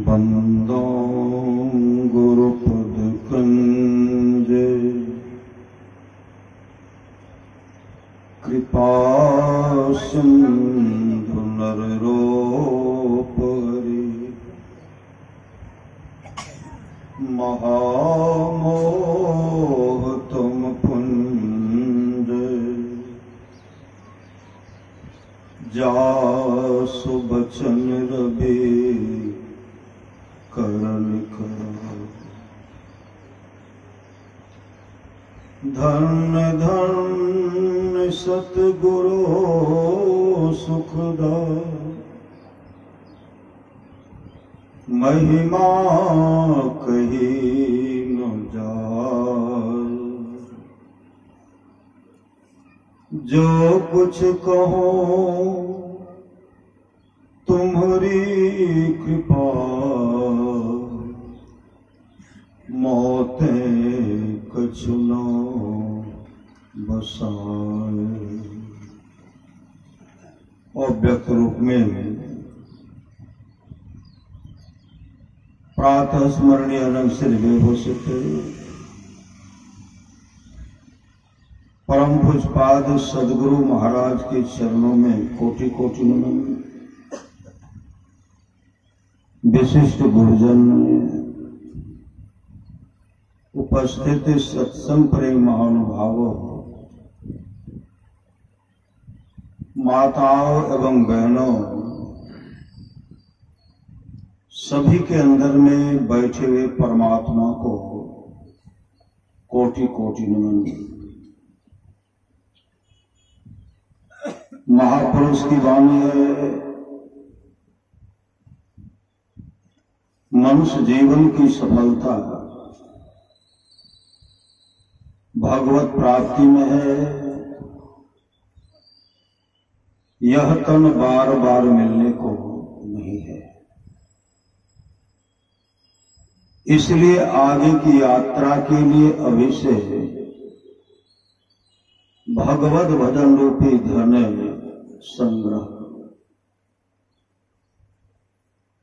बंदो गुरुपद कंजे कृपा सिंधु नर रूप हरि महामोह तुम पुंज जासु बचन रवि करन कर धन धन सतगुरु सुखदा महिमा कही न जाय जो कुछ कहो तुम्हारी कृपा मोते कछु न बसाए। और व्यक्त रूप में प्रातः स्मरणीय अनंत से हो सकते परम पूज्यपाद सदगुरु महाराज के चरणों में कोटि कोटि नमन। विशिष्ट गुरुजन, उपस्थित सत्संग प्रेम महानुभावों, माताओं एवं बहनों, सभी के अंदर में बैठे हुए परमात्मा को कोटि कोटि नमन। महापुरुष की वाणी है, मनुष्य जीवन की सफलता भगवत प्राप्ति में है। यह तन बार बार मिलने को नहीं है। इसलिए आगे की यात्रा के लिए अभी से भगवत भजन रूपी धन संग्रह।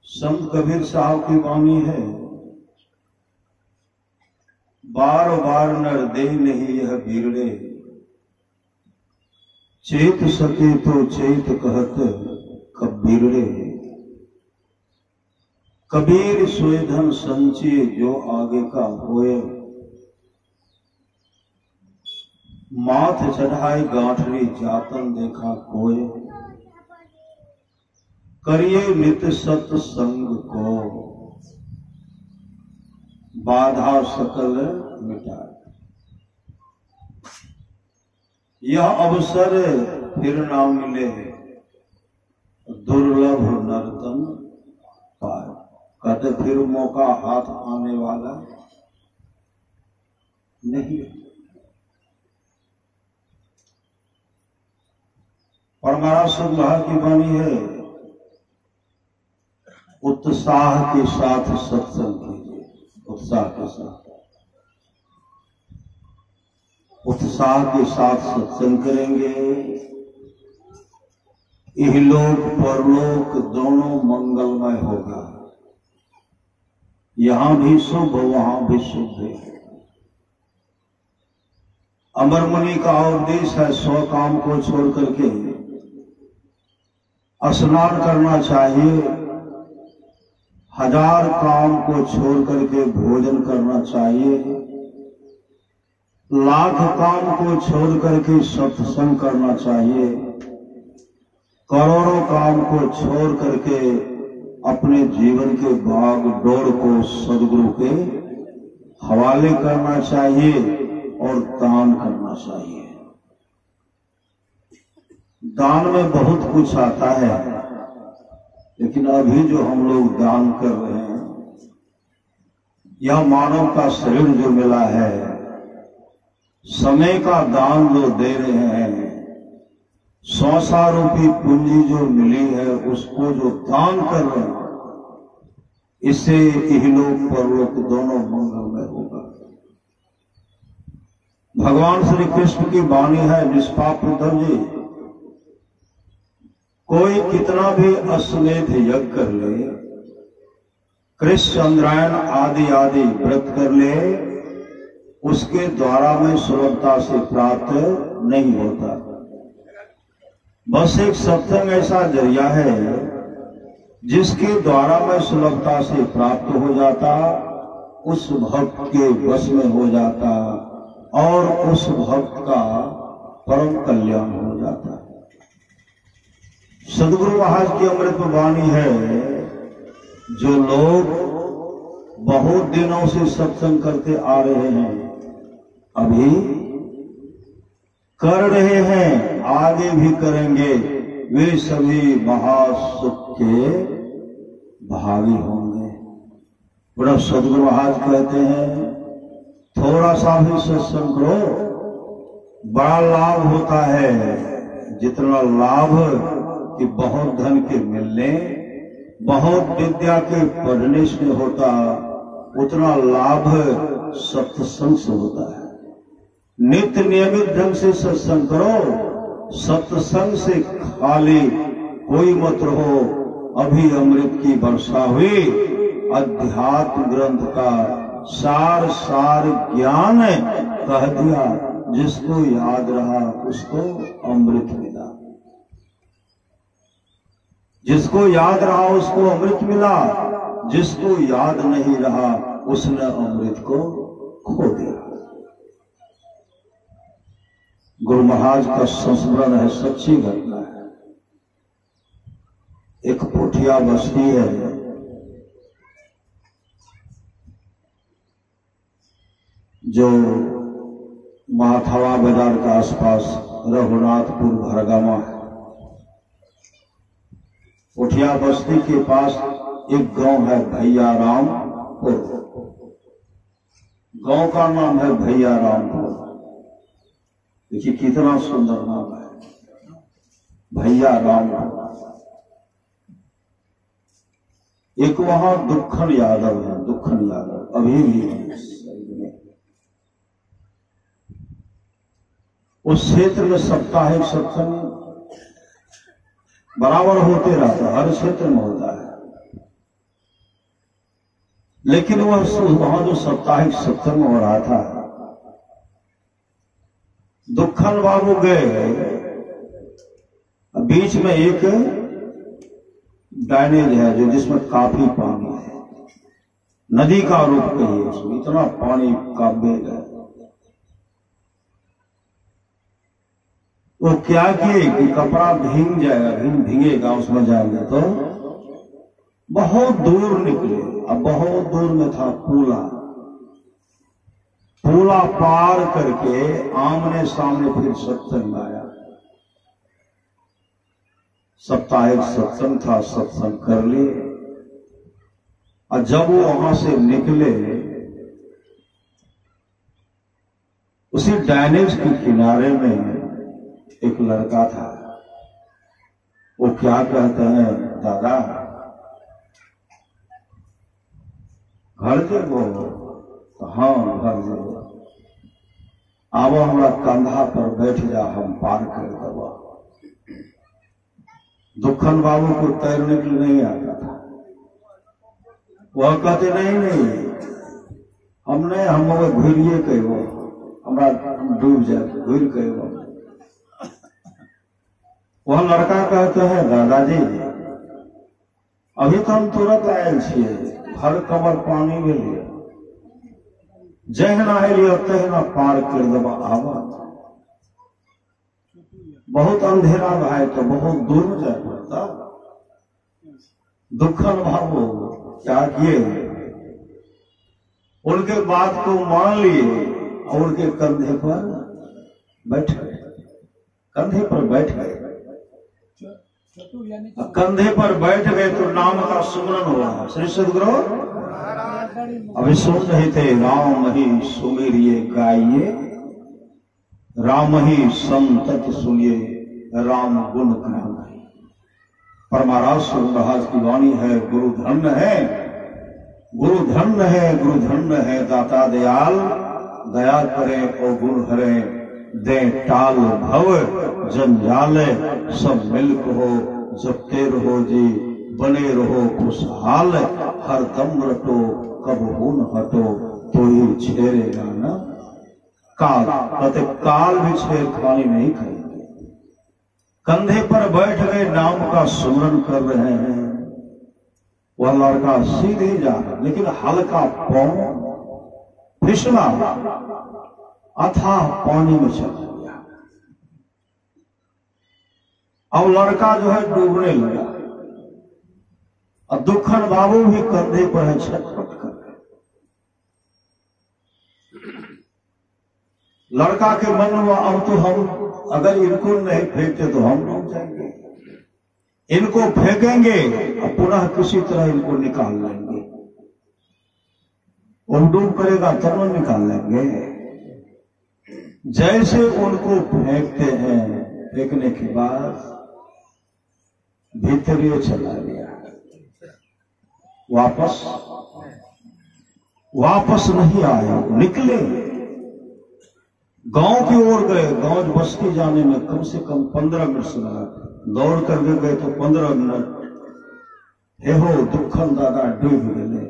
संत कबीर साहब की वाणी है, बार बार नर दे नहीं यह बिगड़े, चेत सके तो चेत कहत कब बिगड़े। कबीर सोए धन संचिए जो आगे का होए, माथ चढ़ाए गांठरी जातन देखा कोय। करिए नित सत्संग को बाधा सकल मिटाए। यह अवसर फिर ना मिले, दुर्लभ नर्तन पाए। कहते फिर मौका हाथ आने वाला नहीं। परमाराज सदगुरु की वाणी है, उत्साह के साथ सत्संग कीजिए। उत्साह के साथ, उत्साह के साथ सत्संग करेंगे, इहलोक परलोक दोनों मंगलमय होगा। यहां भी शुभ वहां भी शुभ है। अमर मुनि का उपदेश है, 100 काम को छोड़ करके स्नान करना चाहिए, 1000 काम को छोड़ करके भोजन करना चाहिए, 1,00,000 काम को छोड़ करके सत्संग करना चाहिए, करोड़ों काम को छोड़ करके अपने जीवन के भाग दौड़ को सदगुरु के हवाले करना चाहिए और दान करना चाहिए। दान में बहुत कुछ आता है, लेकिन अभी जो हम लोग दान कर रहे हैं, यह मानव का शरीर जो मिला है, समय का दान जो दे रहे हैं, 100 रूपी पूंजी जो मिली है उसको जो दान कर रहे हैं, इससे इहलोक परलोक दोनों मंगलमय होगा। भगवान श्री कृष्ण की वाणी है, निष्पाप उद्धव जी, कोई कितना भी अश्वमेध यज्ञ कर ले, कृष्ण चंद्रायन आदि आदि व्रत कर ले, उसके द्वारा में सुलभता से प्राप्त नहीं होता। बस एक सत्संग ऐसा जरिया है जिसके द्वारा में सुलभता से प्राप्त हो जाता, उस भक्त के वश में हो जाता और उस भक्त का परम कल्याण हो जाता। सदगुरु महाराज की अमृत वाणी है, जो लोग बहुत दिनों से सत्संग करते आ रहे हैं, अभी कर रहे हैं, आगे भी करेंगे, वे सभी महासुख के भागी होंगे। बड़ा सदगुरु महाराज कहते हैं, थोड़ा सा भी सत्संग करो, बड़ा लाभ होता है। जितना लाभ कि बहुत धन के मिलने, बहुत विद्या के पढ़ने से होता, उतना लाभ सत्संग से होता है। नित्य नियमित ढंग से सत्संग करो, सत्संग से खाली कोई मत रहो। अभी अमृत की वर्षा हुई, अध्यात्म ग्रंथ का सार सार ज्ञान कह दिया, जिसको याद रहा उसको अमृत मिला, जिसको याद रहा उसको अमृत मिला, जिसको याद नहीं रहा उसने अमृत को खो दिया। गुरु महाराज का संस्मरण है, सच्ची घटना है। एक पोठिया बस्ती है, जो माथावा बाजार के आसपास रघुनाथपुर भरगामा है। पोठिया बस्ती के पास एक गांव है भैया रामपुर, गांव का नाम है भैया रामपुर। देखिए कितना सुंदर नाम है, भैया रामपुर। एक वहां दुखन यादव है, दुखन यादव अभी भी है। उस क्षेत्र में साप्ताहिक सत्संग बराबर होते रहता, हर क्षेत्र में होता है। लेकिन वहां जो साप्ताहिक सत्संग हो रहा था, दुखन बाबू गए, बीच में एक ड्रेनेज है जो जिसमें काफी पानी है, नदी का रूप कहिए, उसमें इतना पानी का बेग है। वो क्या किए कि कपड़ा भीग जाएगा, भीगेगा, उसमें जाएंगे तो बहुत दूर निकले। अब बहुत दूर में था पूला, पूला पार करके आमने सामने फिर सत्संग आया। साप्ताहिक सत्संग था, सत्संग कर लिए। और जब वो वहां से निकले, उसी ड्रेनेज के किनारे में एक लड़का था। वो क्या कहते हैं, दादा घर देवो? तो हाँ घर देवो। अब हमारा कंधा पर बैठ जा, हम पार कर देवा। दुखन बाबू को तैरने के लिए नहीं आता था। वह कहते नहीं हमने हम घुरिए कहो, हमारा डूब जाए, घुर कहो। वह लड़का कहते हैं, दादाजी अभी तो हम तुरंत आयल छिए, हर कमर पानी में लिए, जहना एलिए तहना पार कर देवा आवा। बहुत अंधेरा भाई, तो बहुत दूर में जाए पड़ता। दुखन बाबू क्या किए, उनके बात को मान लिए और उनके कंधे पर बैठ गए, कंधे पर बैठ गए। कंधे पर बैठ गए तो नाम का सुमरन हुआ। श्री सदगुरु अभी सुन रहे थे, राम ही सुमेरिए गाइए, राम ही संतत सुनिए, राम गुण गाइए। परमाराज महाराज की वाणी है, गुरु धन्य है, गुरु धन्य है, गुरु धन्य है, दाता दयाल दया करें और गुण हरें, दें टाल भव जंजाल, सब मिल कहो जपते रहो जी, बने रहो खुशहाल, हर दम रटो कब हो न हटो, तो ही छेड़ेगा ना काल। कहते काल भी छेड़खानी नहीं करेंगे। कंधे पर बैठ गए नाम का सुमरन कर रहे हैं, वह लड़का सीधे जा रहा, लेकिन हल्का पांव फिसला, अथाह पानी में चला गया। अब लड़का जो है डूबने लगा, और दुखन बाबू भी कंधे पर है, छटपट कर रहे। लड़का के मन में अब तो हम अगर इनको नहीं फेंकते तो हम डूब जाएंगे, इनको फेंकेंगे और पुनः किसी तरह इनको निकाल लेंगे। वो डूब करेगा तब तो निकाल लेंगे। जैसे उनको फेंकते हैं, फेंकने के बाद भीतर ये चला गया, वापस नहीं आया। निकले गांव की ओर गए, गांव बस्ती जाने में कम से कम 15 मिनट से लगा। दौड़ कर गए तो 15 मिनट। हे हो दुखन दादा डूब गए,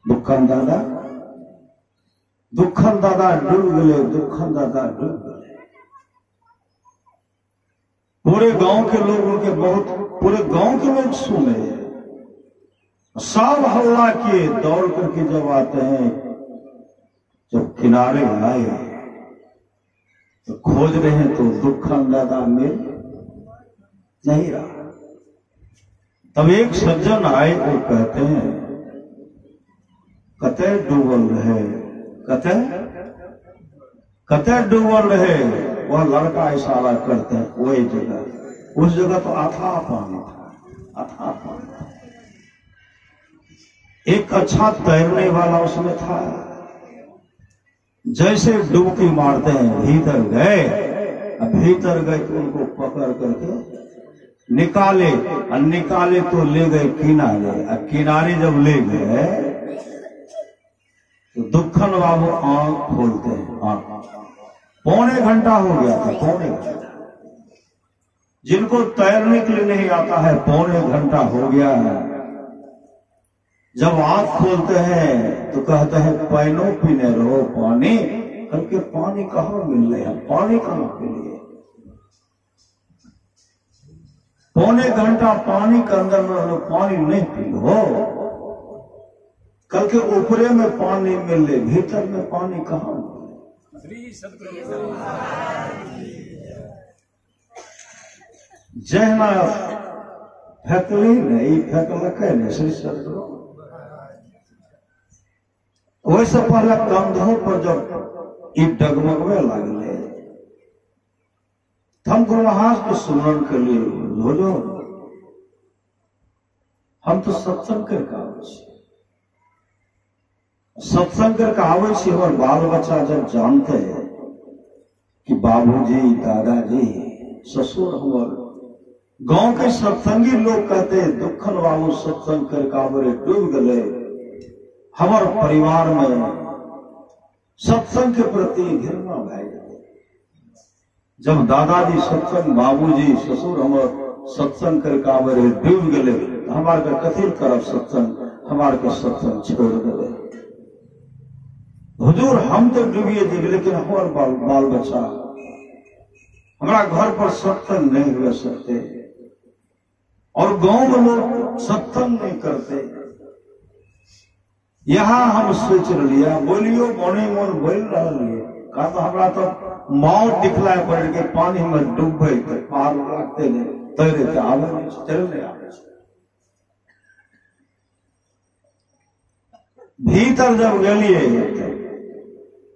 दुखन दादा डूब गए, दुखन दादा डूब गए। पूरे गांव के लोग उनके पूरे गांव के लोग सुने, सब हल्ला किए। दौड़ करके जब आते हैं, जब किनारे आए तो खोज रहे हैं तो दुखन दादा मिल नहीं रहा। तब एक सज्जन आए और कहते हैं, कते डूबल रहे, कते डूबल रहे। वह लड़का इशारा करते हैं वही जगह, उस जगह तो अथाह पानी था, अथाह पानी था। एक अच्छा तैरने वाला उसमें था। जैसे डुबकी मारते हैं भीतर गए तो उनको पकड़ करके निकाले तो ले गए किनारे। और किनारे जब ले गए तो दुखन बाबू आंख खोलते हैं। आंख 1.25 घंटा हो गया था, 1.25 घंटा। जिनको तैरने के लिए नहीं आता है 1.25 घंटा हो गया है। जब आंख खोलते हैं तो कहते हैं पैनो पीने रहो पानी। करके पानी कहाँ मिल रहे हैं, पानी कहाँ पी लिए। 1.25 घंटा पानी के अंदर में पानी नहीं पी लो। कल के ऊपरे में पानी मिल ले, भीतर में पानी कहाँ मिले। जहना फेंकली नहीं, फेंकलक नहीं, श्री सदगुरु। वैसे पहले कंधों पर जब ई डगमगवे लगले, हम गुरु महाराज को सुमरण के लिए रोजो हम तो सत्संग करके आवे, सत्संग करके आवे से हमारे बाल बच्चा जब जानते हैं कि बाबूजी, दादाजी, ससुर, हमारे गांव के सत्संगी लोग कहते हैं दुखन बाबू सत्संग करके आवे डूब गए। हमारे परिवार में सत्संग के प्रति घृणा भाई। जब दादाजी सत्संग, बाबूजी, ससुर हमारे सत्संग करके आवे डूब गए, हमारे का कथिल करब सत्संग, हमारे के सत्संग छोड़ दे। हुजूर हम तो डूबिए जी, लेकिन हमारे बाल बच्चा हमारा घर पर सत्संग नहीं हुए सकते, और गांव में लोग सत्संग नहीं करते। यहाँ हम सोच लिया, बोलियो मोने मोन बोल रहा है, कहा तो हमारा तो मौत दिखला पड़ के पानी में डूबे तो पार लगते नहीं, तैरे थे आवे चलने आवे। भीतर जब गलिए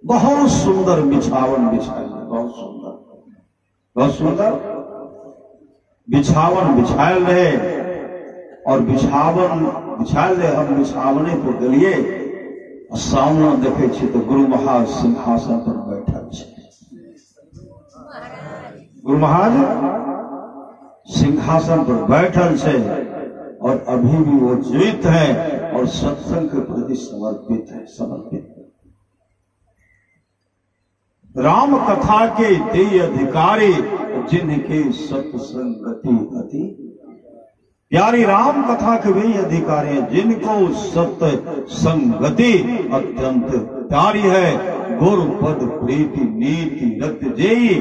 बहुत सुंदर बिछावन बिछाए, बहुत सुंदर बिछावन बिछायल रहे। और बिछावन बिछायल रहे, हम बिछावने पर गलिए, सामने देखे छी तो गुरु महाराज सिंहासन पर बैठल छे। गुरु महाराज सिंहासन पर बैठल छे, और अभी भी वो जीवित है और सत्संग के प्रति समर्पित है, समर्पित। राम कथा के ते अधिकारी, जिनके सत्संगति अति प्यारी। राम कथा के वे अधिकारी हैं जिनको सत्य संगति अत्यंत प्यारी है। गुरु पद प्रीति नीति रत जेई,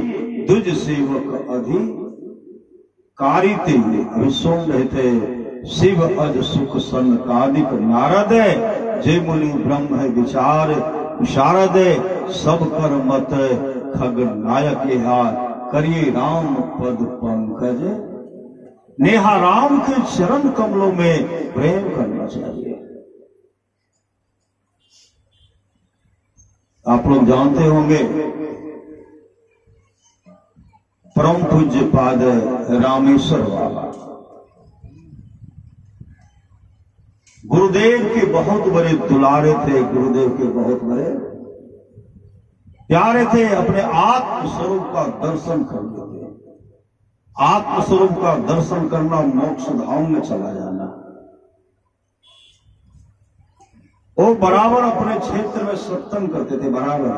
दुज सेवक अधिकारी ते। अभी सुन रहे थे, शिव अज सुख सनकादिक नारद, जय मुनि ब्रह्म है विचार शारद, सब कर मत खग नायक हा, करिए राम पद पंकज नेहा। राम के चरण कमलों में प्रेम करना चाहिए। आप लोग जानते होंगे, परम पूज्य पाद रामेश्वर बाबा गुरुदेव के बहुत बड़े दुलारे थे, गुरुदेव के बहुत बड़े प्यारे थे। अपने आत्म स्वरूप का दर्शन कर लेते। आत्मस्वरूप का दर्शन करना, मोक्ष धाम में चला जाना। वो बराबर अपने क्षेत्र में सत्संग करते थे, बराबर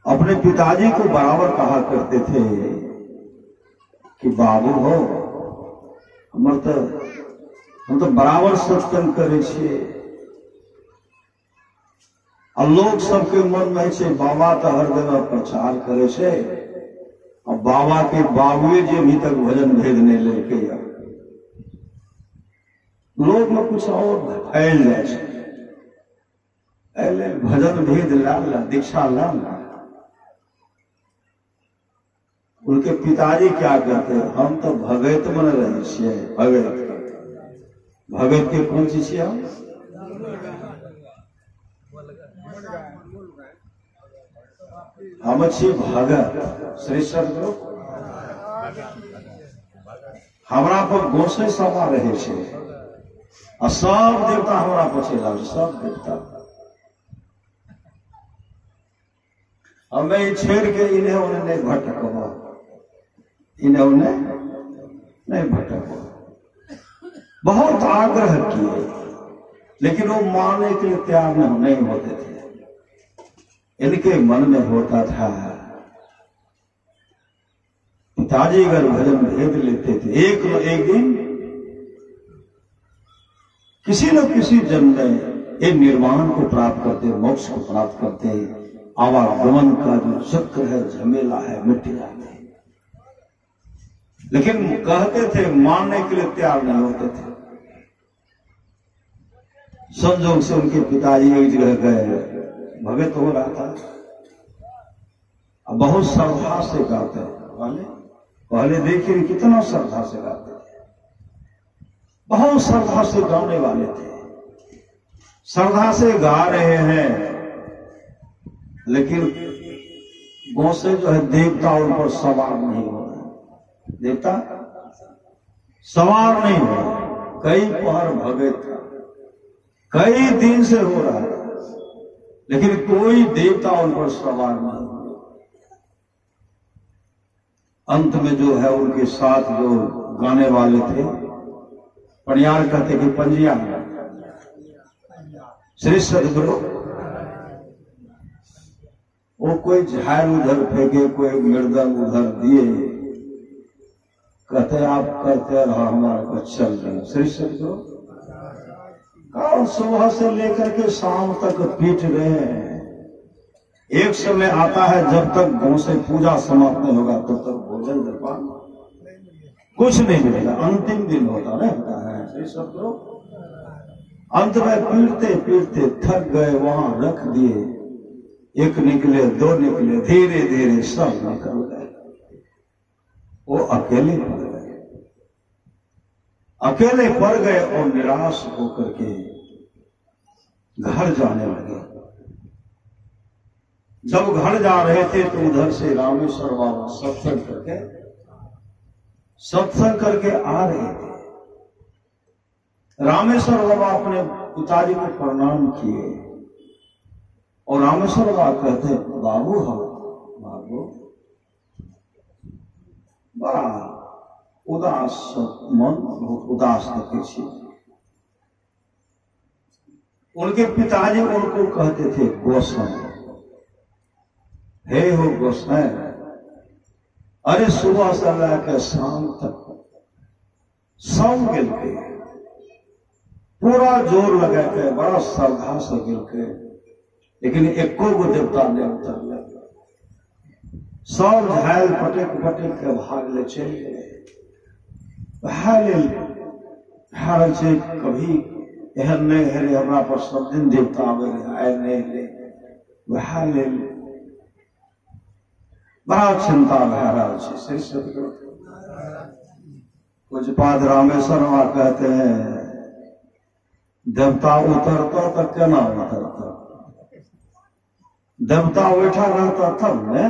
अपने पिताजी को बराबर कहा करते थे कि बाबू हो, हम तो बराबर सत्संग करे छिए। और लोग सबके मन में छे बाबा तो हर जगह प्रचार करे छे, और बाबा के बाबुए जी अभी तक भजन भेद नहीं लेके लोग में कुछ और फैल जाए। भजन भेद लाल दीक्षा लाल। उनके पिताजी क्या कहते हैं, हम तो भगत बन रहे छे। भगत के कौन चीज हम? हम छे भगत। श्री सदगुरु हमरा पर गोसे समा रहे छे, और सब देवता हमरा पर चला, सब देवता। हमें छेड़ के इन्हें उन्हें नहीं भटकवा, इन्हें उन्हें नहीं भटकवा। बहुत आग्रह किए, लेकिन वो मानने के लिए तैयार नहीं होते थे। इनके मन में होता था, पिताजी अगर भजन भेद लेते थे, एक न एक दिन किसी न किसी जन्म में ये निर्वाण को प्राप्त करते, मोक्ष को प्राप्त करते, आवागमन का जो चक्र है, झमेला है, मिट जाते। लेकिन कहते थे, मानने के लिए तैयार नहीं होते थे। संजोग से उनके पिताजी एक जगह गए, भगत हो रहा था, अब बहुत श्रद्धा से गाते पहले देखिए कितना श्रद्धा से गाते थे, बहुत श्रद्धा से गाने वाले थे। श्रद्धा से गा रहे हैं, लेकिन गोसे जो है देवता उन पर सवार नहीं हो रहे। देवता सवार नहीं हो रहे। कई पहर भगत था, कई दिन से हो रहा था, लेकिन कोई देवता उन पर सवार नहीं हुए। अंत में जो है उनके साथ जो गाने वाले थे, पणियार कहते कि पंजिया श्री सदगुरु, वो कोई झाड़ उधर फेंके, कोई मृदंग उधर दिए, कहते आप करते रहो, हमारे को चल रहे। श्री सदगुरु और सुबह से लेकर के शाम तक पीट रहे हैं। एक समय आता है जब तक गौ से पूजा समाप्त नहीं होगा तब तक भोजन जलपान कुछ नहीं मिलेगा। अंतिम दिन होता है श्री सदगुरु। अंत में पीटते पीटते थक गए, वहां रख दिए। एक निकले, दो निकले, धीरे धीरे सब निकल गए। वो अकेले पड़ गए, अकेले पड़ गए और निराश होकर के घर जाने लगे। जब घर जा रहे थे तो उधर से रामेश्वर बाबा सत्संग करके आ रहे थे। रामेश्वर बाबा अपने पिताजी को प्रणाम किए और रामेश्वर बाबा कहते, बाबू हो, बाबू बड़ा उदास मन, बहुत उदास देखे छी। उनके पिताजी उनको कहते थे गोस्वामी। हे हो गोसाई, अरे सुबह से लेकर शाम तक सब गिल के पूरा जोर लगा के बड़ा श्रद्धा से गिल के, लेकिन एको गो देवता ने उतर लगे। सब झायल पटक पटक के भाग ले चल गए। हाल से कभी एहन नहीं है हमरा पर सब दिन देवता आवे आए नहीं ले, वह ले बड़ा चिंता भै रहा है। श्री सतगुरु पूज्यपाद रामेश्वर कहते हैं, देवता उतरता तो केना उतरता, देवता बैठा रहता तब ने।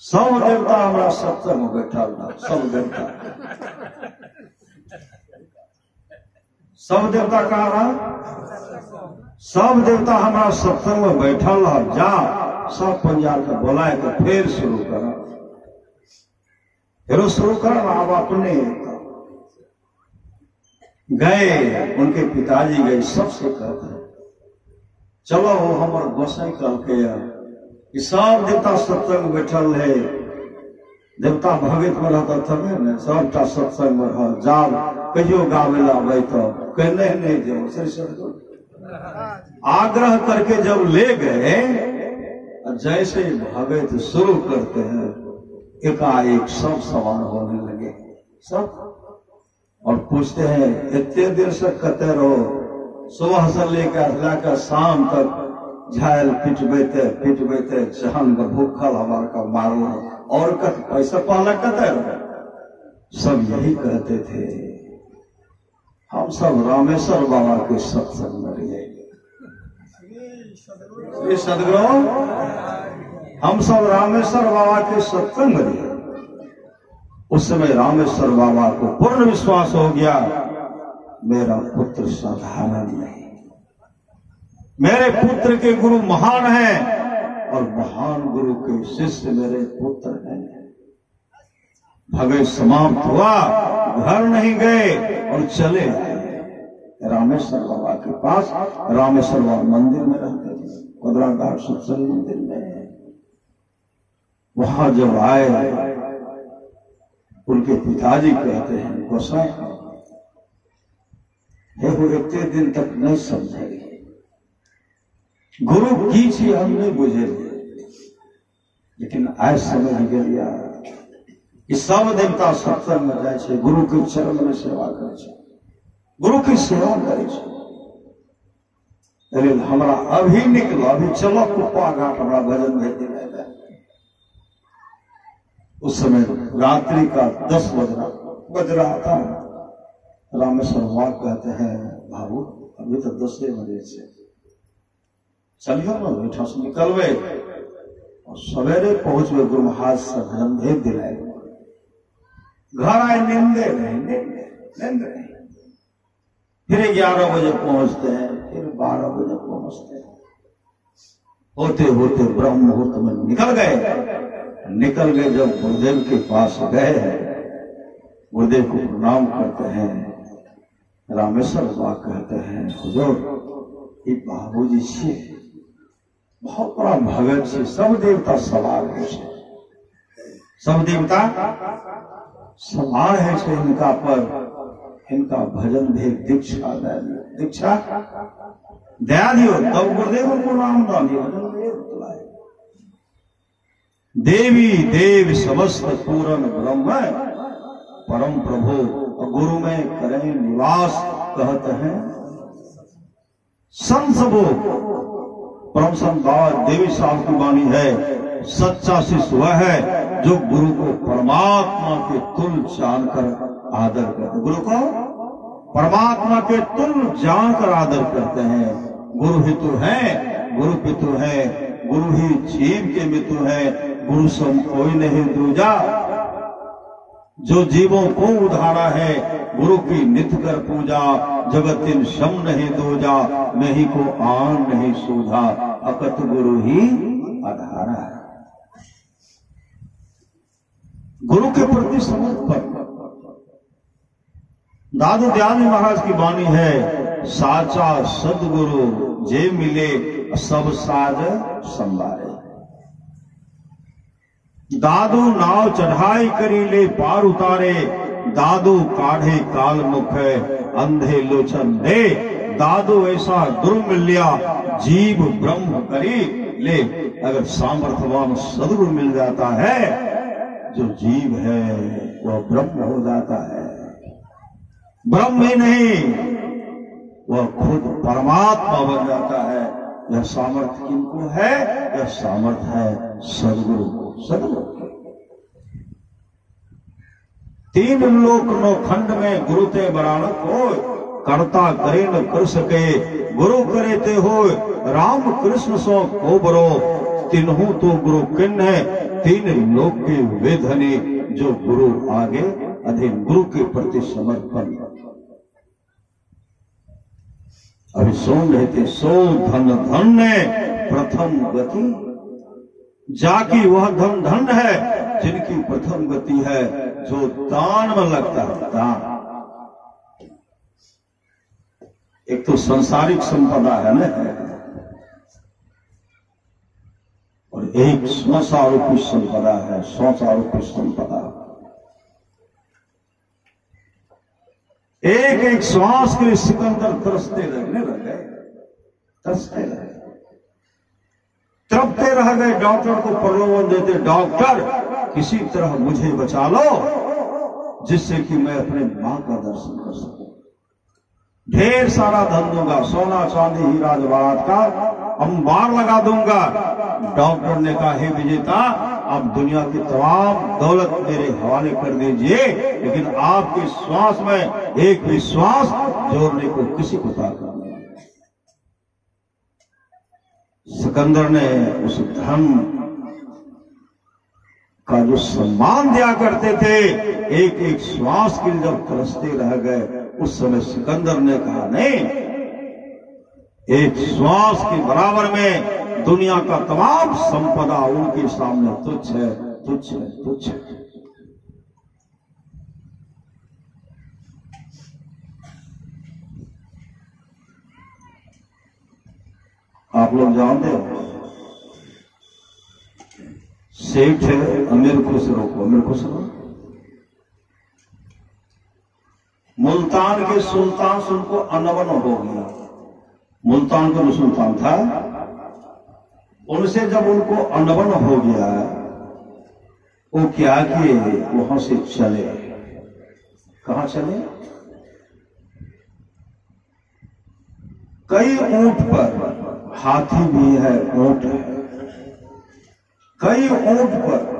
सब देवता हमारा सत्संग में बैठा रहा, सब देवता, सब देवता कहा रहा, सब देवता हमारा सत्संग में बैठल रहा। जा सब पंजाब के बुलाए के फिर शुरू करा, फिर शुरू करा। अब अपने गए, उनके पिताजी गए, सबसे कहते हैं चलो वो हमारे गोसाई कल के कि सब देवता सत्संग में बैठल है, देवता भगत में रहता तबे न सबटा सत्संग में रह। जाब कहियो गावे ला तो कह नहीं जाओ। श्री सतगुरु आग्रह करके जब ले गए, जैसे भगत शुरू करते हैं एकाएक सब सवार होने लगे सब, और पूछते हैं इतने देर से कहते रहो, सुबह से लेकर शाम तक झायल पिटबेते जहन का भूखल हमारा का मारो, और पैसा पहला कहते रहो। सब यही कहते थे। हम सब रामेश्वर बाबा के सत्संग में रहे। श्री सतगुरु हम सब रामेश्वर बाबा के सत्संग में रहे। उस समय रामेश्वर बाबा को पूर्ण विश्वास हो गया, मेरा पुत्र साधारण नहीं, मेरे पुत्र के गुरु महान हैं और महान गुरु के शिष्य मेरे पुत्र हैं। भगत समाप्त हुआ, घर नहीं गए और चले आए रामेश्वर बाबा के पास। रामेश्वर बाबा मंदिर में रहते थे, कुदराघाट सत्संग मंदिर में। वहां जब आए, उनके पिताजी कहते हैं गोसाई हे वो इतने दिन तक नहीं समझेगी, गुरु की छी हम नहीं बुझे, लेकिन आज समझ गया कि सब देवता सत्संग में जाए छे, गुरु के चरण में सेवा करे छे, गुरु की सेवा करे छे। अरे हमारा अभी निकलो, अभी चलो कुप्पा घाट, हमारा भजन भेज दिया। उस समय रात्रि का 10 बज रहा था। रामेश्वर बाबा कहते हैं बाबू अभी तो 10 बजे से चलिए ना, बैठा से निकल गए और सवेरे पहुंच गए। गुरु महाराज से भजन भेज दिलाए। घर आए, नींदे रहे। फिर 11 बजे पहुंचते हैं, फिर 12 बजे पहुंचते हैं। होते होते ब्रह्म मुहूर्त में निकल गए। जब गुरुदेव के पास गए, गुरुदेव को प्रणाम करते हैं। रामेश्वर बाबा कहते हैं हुजूर ये बाबूजी छे, बहुत बड़ा भगत छे, सब देवता सवार है, सब देवता सवार है इनका पर, इनका भजन भेद दीक्षा दे दियो, दीक्षा दे दियो। तब गुरुदेव को नाम डालिए, भजन भेद बुलाए। देवी देव समस्त पूर्ण ब्रह्म परम प्रभु गुरु में करें निवास, कहते हैं संत सबो। परम संत बाबा देवी साहब की वाणी है, सच्चा शिष्य वह है जो गुरु को परमात्मा के तुल्य जानकर आदर करते, गुरु को परमात्मा के तुल्य जानकर आदर करते हैं। गुरु ही तो है, गुरु पितु है, गुरु ही जीव के मित्र है, गुरु सम कोई नहीं दूजा। जो जीवों को उधारा है, गुरु की नित्य कर पूजा। जगतिन शम नहीं दूजा, मैं ही को आन नहीं सूझा, अकत गुरु ही आधारा है। गुरु के प्रति समर्पण। दादू दयाल महाराज की वाणी है, साचा सदगुरु जे मिले सब साज संवारे। दादू नाव चढ़ाई करी ले पार उतारे, दादू काढ़े काल मुख अंधे लोचन दे, दादू ऐसा दुर्मिल्या जीव ब्रह्म करी ले। अगर सामर्थ्यवान सदगुरु मिल जाता है, जो जीव है वह ब्रह्म हो जाता है। ब्रह्म ही नहीं, वह खुद परमात्मा बन जाता है। यह सामर्थ्य किनको है? यह सामर्थ्य है सदगुरु को। सदगुरु तीन लोक नो खंड में गुरु ते बरानक हो, कर्ता करे न कर सके, गुरु करे ते हो राम कृष्ण सो को बरो, तिन्हु तो गुरु किन्न है, तीन लोक के वे धनी, जो गुरु आगे अधीन। गुरु के प्रति समर्पण। अभी सुन रहे थे, सो धन धन्य प्रथम गति, जाकी वह धन धन है जिनकी प्रथम गति है, जो दान में लगता है। दान एक तो संसारिक संपदा है ना, और एक संसारोपी संपदा है। संसारोपी संपदा एक एक श्वास के लिए सिकंदर तरसते रहने लगे, तरसते रहे, तड़पते रह गए। डॉक्टर को प्रलोभन देते, डॉक्टर किसी तरह मुझे बचा लो, जिससे कि मैं अपने मां का दर्शन कर सकूं। ढेर सारा धन दूंगा, सोना चांदी हीरा जवाहरात का अंबार लगा दूंगा। डॉक्टर ने कहा, हे विजेता, आप दुनिया की तमाम दौलत मेरे हवाले कर दीजिए, लेकिन आपके श्वास में एक भी श्वास जोड़ने को किसी को ताकत नहीं। सिकंदर ने उस धन का जो सम्मान दिया करते थे, एक एक श्वास के लिए जब तरसते रह गए, उस समय सिकंदर ने कहा, नहीं, एक श्वास के बराबर में दुनिया का तमाम संपदा उनके सामने तुच्छ है, तुच्छ है, तुच्छ है। आप लोग जानते हो, सेठ है अमीर खुसरो को, अमीर खुसरो मुल्तान के सुल्तान से उनको अनबन हो गया। मुल्तान का जो सुल्तान था, उनसे जब उनको अनबन हो गया, वो क्या किए, वहां से चले। कहां चले? कई ऊंट पर, हाथी भी है, ऊंट है, कई ऊंट पर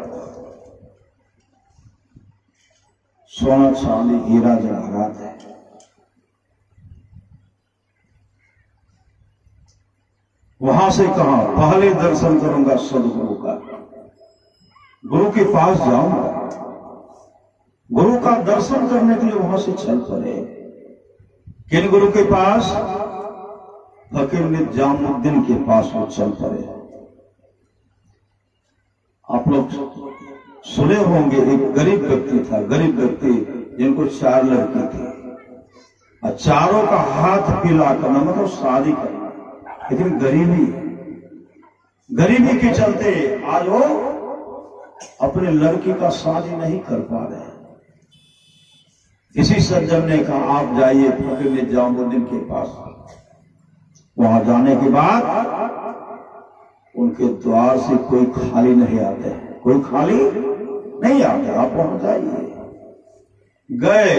सोना चांदी हीरा जवाहरात है। वहां से कहा, पहले दर्शन करूंगा सदगुरु का, गुरु के पास जाऊंगा। गुरु का दर्शन करने के लिए वहां से चल पड़े। किन गुरु के पास? फकीर निजामुद्दीन के पास वो चल पड़े। आप लोग सुने होंगे, एक गरीब व्यक्ति था, गरीब व्यक्ति जिनको 4 लड़की थी, और चारों का हाथ पीला करना मतलब शादी करना, लेकिन गरीबी के चलते आज वो अपने लड़की का शादी नहीं कर पा रहे। किसी सज्जन ने कहा, आप जाइए फकीर निजामुद्दीन के पास। वहां जाने के बाद उनके द्वार से कोई खाली नहीं आते, कोई खाली नहीं आते। आप वहां जाइए। गए,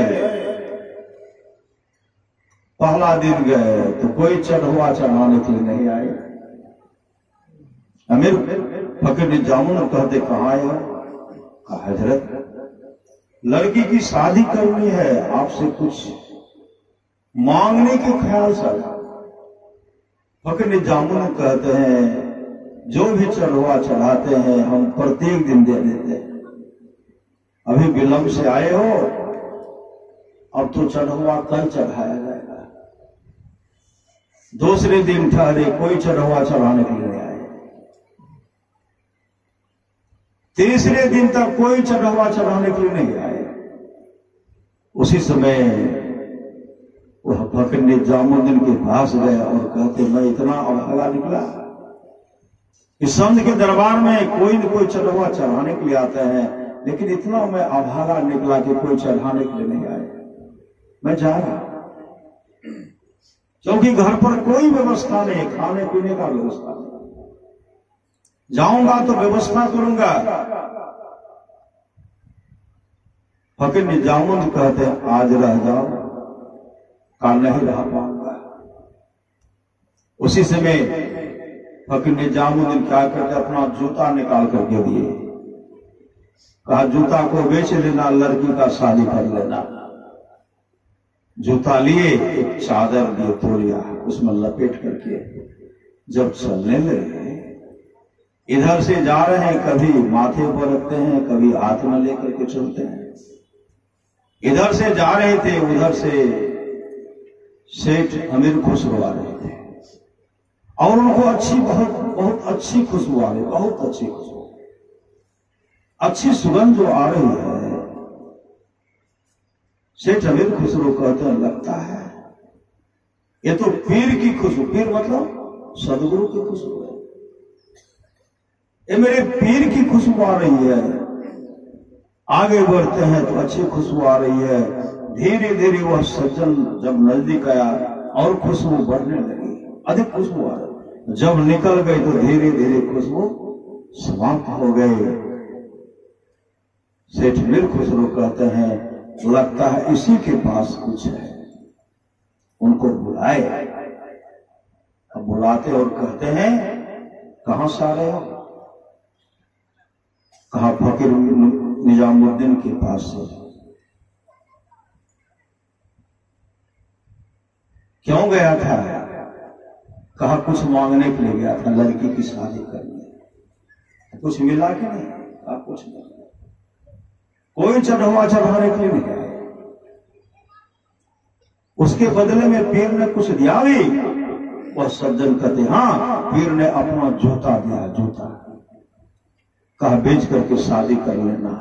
पहला दिन गए तो कोई चढ़वा चढ़ाने के लिए नहीं आए। अमीर फकीर निजामुद्दीन कहते, कहाँ आए? कहा, हजरत, लड़की की शादी करनी है, आपसे कुछ मांगने के ख्याल से। फकीर निजामुद्दीन कहते हैं, जो भी चढ़वा चढ़ाते हैं हम प्रत्येक दिन दे देते हैं। अभी विलंब से आए हो, अब तो चढ़वा कल चढ़ाया जाएगा। दूसरे दिन ठहरे, कोई चढ़वा चढ़ाने के लिए नहीं आए। तीसरे दिन तक कोई चढ़वा चढ़ाने के लिए नहीं आए। उसी समय वह फकीर निजामुद्दीन के पास गए और कहते, मैं इतना अभागा निकला, इस संत के दरबार में कोई न कोई चढ़वा चढ़ाने के लिए आते हैं, लेकिन इतना मैं अभागा निकला कि कोई चढ़ाने के लिए नहीं आए। मैं जा रहा, क्योंकि घर पर कोई व्यवस्था नहीं, खाने पीने का व्यवस्था नहीं। जाऊंगा तो व्यवस्था करूंगा। फकीर निजामुद्दीन कहते हैं आज रह जाओ, कल नहीं रह पाऊंगा। उसी समय फकीर निजामुद्दीन क्या करते, अपना जूता निकाल करके दिए, कहा जूता को बेच लेना, लड़की का शादी कर लेना। जूता लिए, एक चादर दिए तोलिया, उसमें लपेट करके जब चलने लगे, इधर से जा रहे हैं, कभी माथे पर रखते हैं, कभी हाथ में लेकर के चलते हैं। इधर से जा रहे थे, उधर से सेठ अमीर खुशबू आ रहे थे और उनको बहुत अच्छी खुशबू आ रही, बहुत अच्छी खुशबू, अच्छी सुगंध जो आ रही है। सेठ अमीर खुसरो कहते हैं लगता है ये तो पीर की खुशबू, पीर मतलब सदगुरु की खुशबू है, ये मेरे पीर की खुशबू आ रही है। आगे बढ़ते हैं तो अच्छी खुशबू आ रही है। धीरे धीरे वह सज्जन जब नजदीक आया और खुशबू बढ़ने लगी, अधिक खुशबू आ रही। जब निकल गई तो धीरे धीरे खुशबू समाप्त हो गई। सेठ मीर खुसरो कहते हैं लगता है इसी के पास कुछ है, उनको बुलाए। अब बुलाते और कहते हैं कहां से आ रहे हो? कहा फकीर निजामुद्दीन के पास से। क्यों गया था? कहा कुछ मांगने के लिए गया था, लड़की की शादी करनी। कुछ मिला कि नहीं? कहा कुछ नहीं, कोई चढ़वा चढ़ाने के लिए नहीं गया। उसके बदले में पीर ने कुछ दिया भी। वह सज्जन कहते हाँ, पीर ने अपना जूता दिया, जूता। कहा बेच करके शादी कर लेना।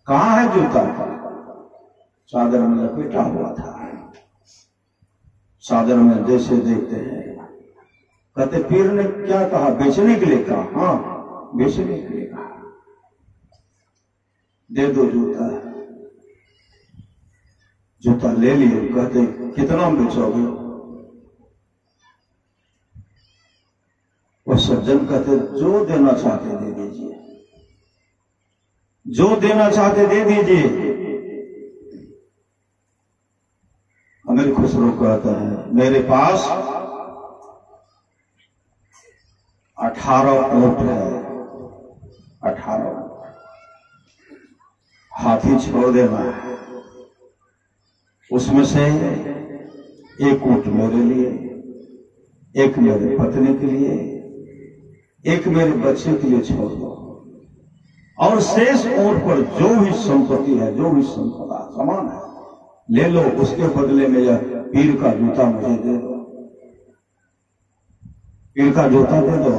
कहां है जूता? चादर में लपेटा हुआ था। चादर में जैसे देखते हैं, कहते पीर ने क्या कहा? बेचने के लिए कहा? हाँ, बेचने के लिए कहा। दे दो जूता। जूता ले लिए। कहते कितना बेचोगे? वो सज्जन कहते जो देना चाहते दे दीजिए, जो देना चाहते दे दीजिए। अमीर खुसरो कहता है मेरे पास 18 ऊंट है, 18 हाथी छोड़ देना है। उसमें से एक ऊंट मेरे लिए, एक मेरे पत्नी के लिए, एक मेरे बच्चे के लिए छोड़ दो, और शेष ऊंट पर जो भी संपत्ति है, जो भी संपदा सामान है ले लो। उसके बदले में यह पीर का जूता मुझे दे दो, पीर का जूता दे दो।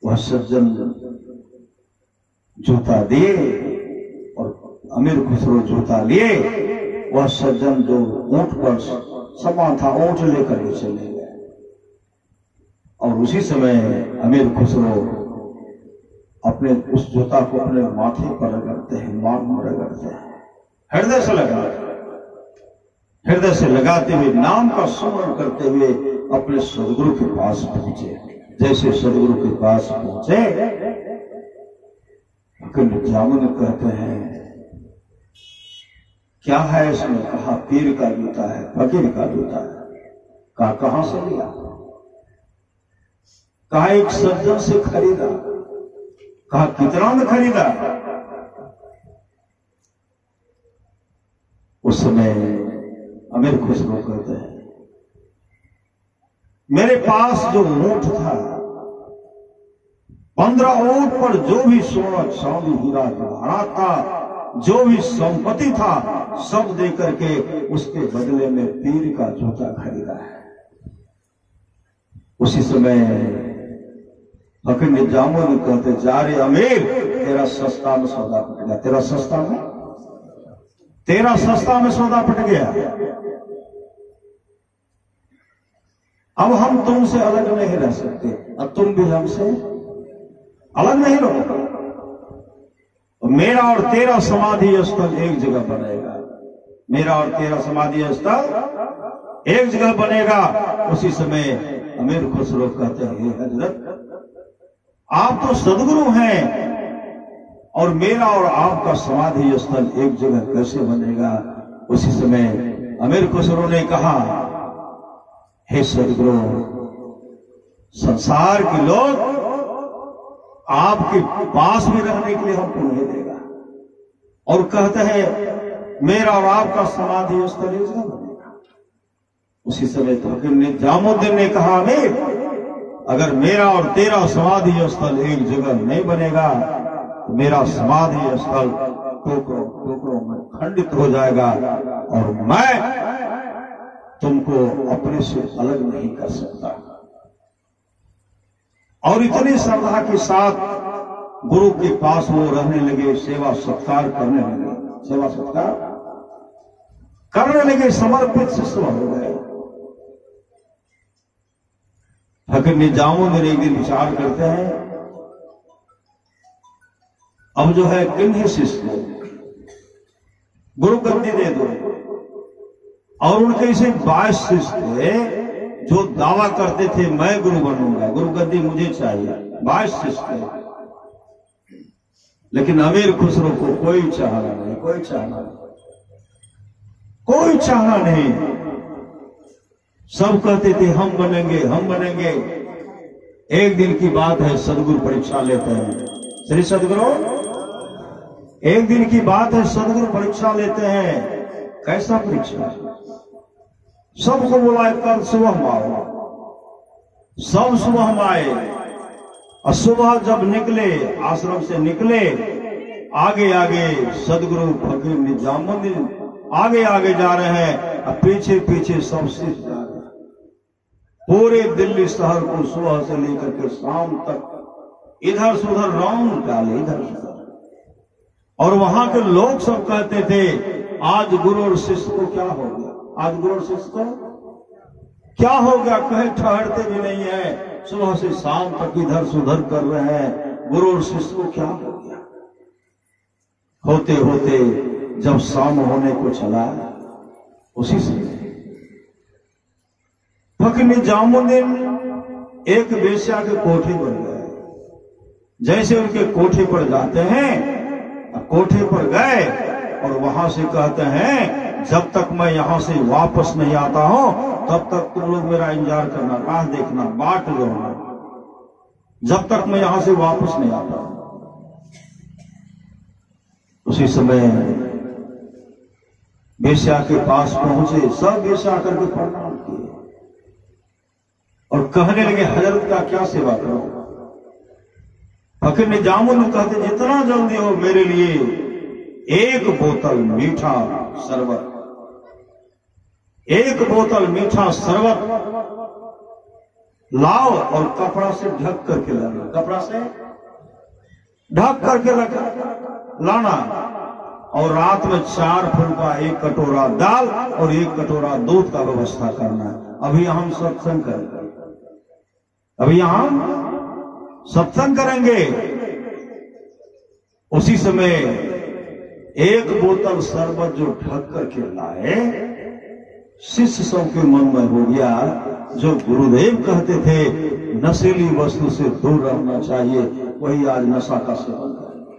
वह सज्जन जूता दिए और अमीर खुसरो जूता लिए। वह सज्जन जो ऊंट पर सामान था, ऊंट लेकर के चले गए। और उसी समय अमीर खुसरो अपने उस जूता को अपने माथे पर रगड़ते हैं, मांग में रगड़ते हैं, हृदय से लगाते, हृदय से लगाते हुए नाम का स्मरण करते हुए अपने सदगुरु के पास पहुंचे। जैसे सदगुरु के पास पहुंचे, निजामुद्दीन कहते हैं क्या है इसमें? कहा पीर का जूता है, फकीर का जूता है। कहा कहां से लिया? कहा एक सज्जन से खरीदा। कहा कितना में खरीदा? उस समय अमीर खुसरो कहते हैं मेरे पास जो ऊंट था, 15 ऊंट पर जो भी सोना चांदी हीरा जवाहरात था, जो भी संपत्ति था, सब दे करके उसके बदले में पीर का जूता खरीदा है। उसी समय फकीर निजामुद्दीन कहते जा रे अमीर, तेरा सस्ता में सौदा पट गया, तेरा सस्ता में सौदा पट गया। अब हम तुमसे अलग नहीं रह सकते और तुम भी हमसे अलग नहीं रहोगे। मेरा और तेरा समाधि स्थल एक जगह बनेगा, मेरा और तेरा समाधि स्थल एक जगह बनेगा। उसी समय अमीर खुसरो कहते हैं, हे हजरत, आप तो सदगुरु हैं और मेरा और आपका समाधि स्थल एक जगह कैसे बनेगा? उसी समय अमीर खुसरो ने कहा, हे सदगुरु, संसार के लोग आपके पास में रहने के लिए हमको नहीं देगा और कहते हैं मेरा और आपका समाधि स्थल एक जगह बनेगा। उसी समय तो निजामुद्दीन ने कहा, अमीर, अगर मेरा और तेरा समाधि स्थल एक जगह नहीं बनेगा तो मेरा समाधि स्थल टुकड़ों टुकड़ों में खंडित हो जाएगा और मैं तुमको अपने से अलग नहीं कर सकता। और इतनी श्रद्धा के साथ गुरु के पास वो रहने लगे, सेवा सत्कार करने लगे, सेवा सत्कार करने लगे, समर्पित शिष्य हो गए। फकीर निजामुद्दीन एक दिन विचार करते हैं, अब जो है किन्हीं शिष्य को गुरु गद्दी दे दो। और उनके ऐसे 22 शिष्य थे जो दावा करते थे मैं गुरु बनूंगा, गुरु गद्दी मुझे चाहिए, 22 शिष्य थे। लेकिन अमीर खुसरो को कोई चाहना नहीं, कोई चाहना नहीं, कोई चाहना नहीं। सब कहते थे हम बनेंगे, हम बनेंगे। एक दिन की बात है, सदगुरु परीक्षा लेते हैं। श्री सदगुरु, एक दिन की बात है, सदगुरु परीक्षा लेते हैं। कैसा परीक्षा? सबको बुलाए, कल सुबह में आओ। सब सुबह में आए और सुबह जब निकले, आश्रम से निकले, आगे आगे सदगुरु फकीर निजामुद्दीन आगे आगे जा रहे हैं और पीछे पीछे सब शिष्य जा रहे हैं। पूरे दिल्ली शहर को सुबह से लेकर के शाम तक इधर से उधर राउंड डाले, इधर से उधर। और वहां के लोग सब कहते थे आज गुरु और शिष्य को क्या हो गया, आज गुरु और शिष्य को क्या हो गया? कहे ठहरते भी नहीं है, सुबह से शाम तक इधर से उधर कर रहे हैं, गुरु और शिष्य को क्या हो गया? होते होते जब शाम होने को चला, उसी समय फकीर निजामुद्दीन एक वेश्या के कोठे पर गए। जैसे उनके कोठे पर जाते हैं, कोठे पर गए और वहां से कहते हैं जब तक मैं यहां से वापस नहीं आता हूं तब तक तुम लोग मेरा इंतजार करना, राह देखना, बाट जोड़ना, जब तक मैं यहां से वापस नहीं आता हूं। उसी समय वेश्या के पास पहुंचे, सब वेश्या करके प्रणाम किए और कहने लगे हजरत का क्या सेवा करो? फकीर निजामुद्दीन कहते जितना जल्दी हो मेरे लिए एक बोतल मीठा शरबत, एक बोतल मीठा शरबत लाओ और कपड़ा से ढक करके लाना, कपड़ा से ढक करके लाना। और रात में 4 फुल्का, 1 कटोरा दाल और 1 कटोरा दूध का व्यवस्था करना। अभी हम सत्संग करेंगे, अभी हम सत्संग करेंगे। उसी समय 1 बोतल शरबत जो ढक करके लाए, शिष्य सबके मन में हो गया जो गुरुदेव कहते थे नशीली वस्तु से दूर रहना चाहिए, वही आज नशा का सेवन करेंगे।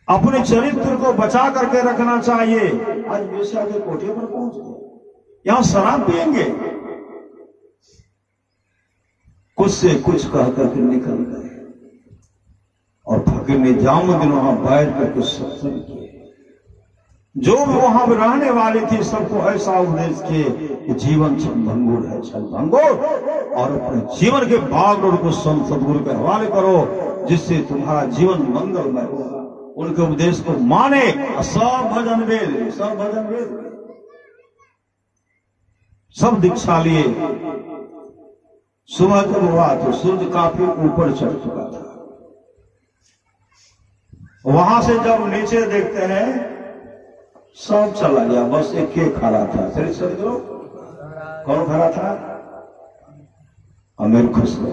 अपने चरित्र को बचा करके रखना चाहिए। आज वेश्या के कोठे पर पहुंच गए, यहां शराब पिएंगे। कुछ से कुछ कह करके निकल गए और फकीर निजामुद्दीन वहां बैठ करके सत्संग किए। जो भी वहां पर रहने वाले थे सबको ऐसा उपदेश किए कि जीवन क्षणभंगुर है, क्षणभंगुर, और अपने जीवन के बागडोर को संत सदगुरु के हवाले करो जिससे तुम्हारा जीवन मंगलमय होगा। उनके उपदेश को माने। सब भजन वेद, सब भजन वेद, सब दीक्षा लिए। सुबह जब हुआ तो सूर्य काफी ऊपर चढ़ चुका था। वहां से जब नीचे देखते हैं सब चला गया, बस एक खड़ा था। श्री सदगुरु कौन खड़ा था? अमीर खुसरो,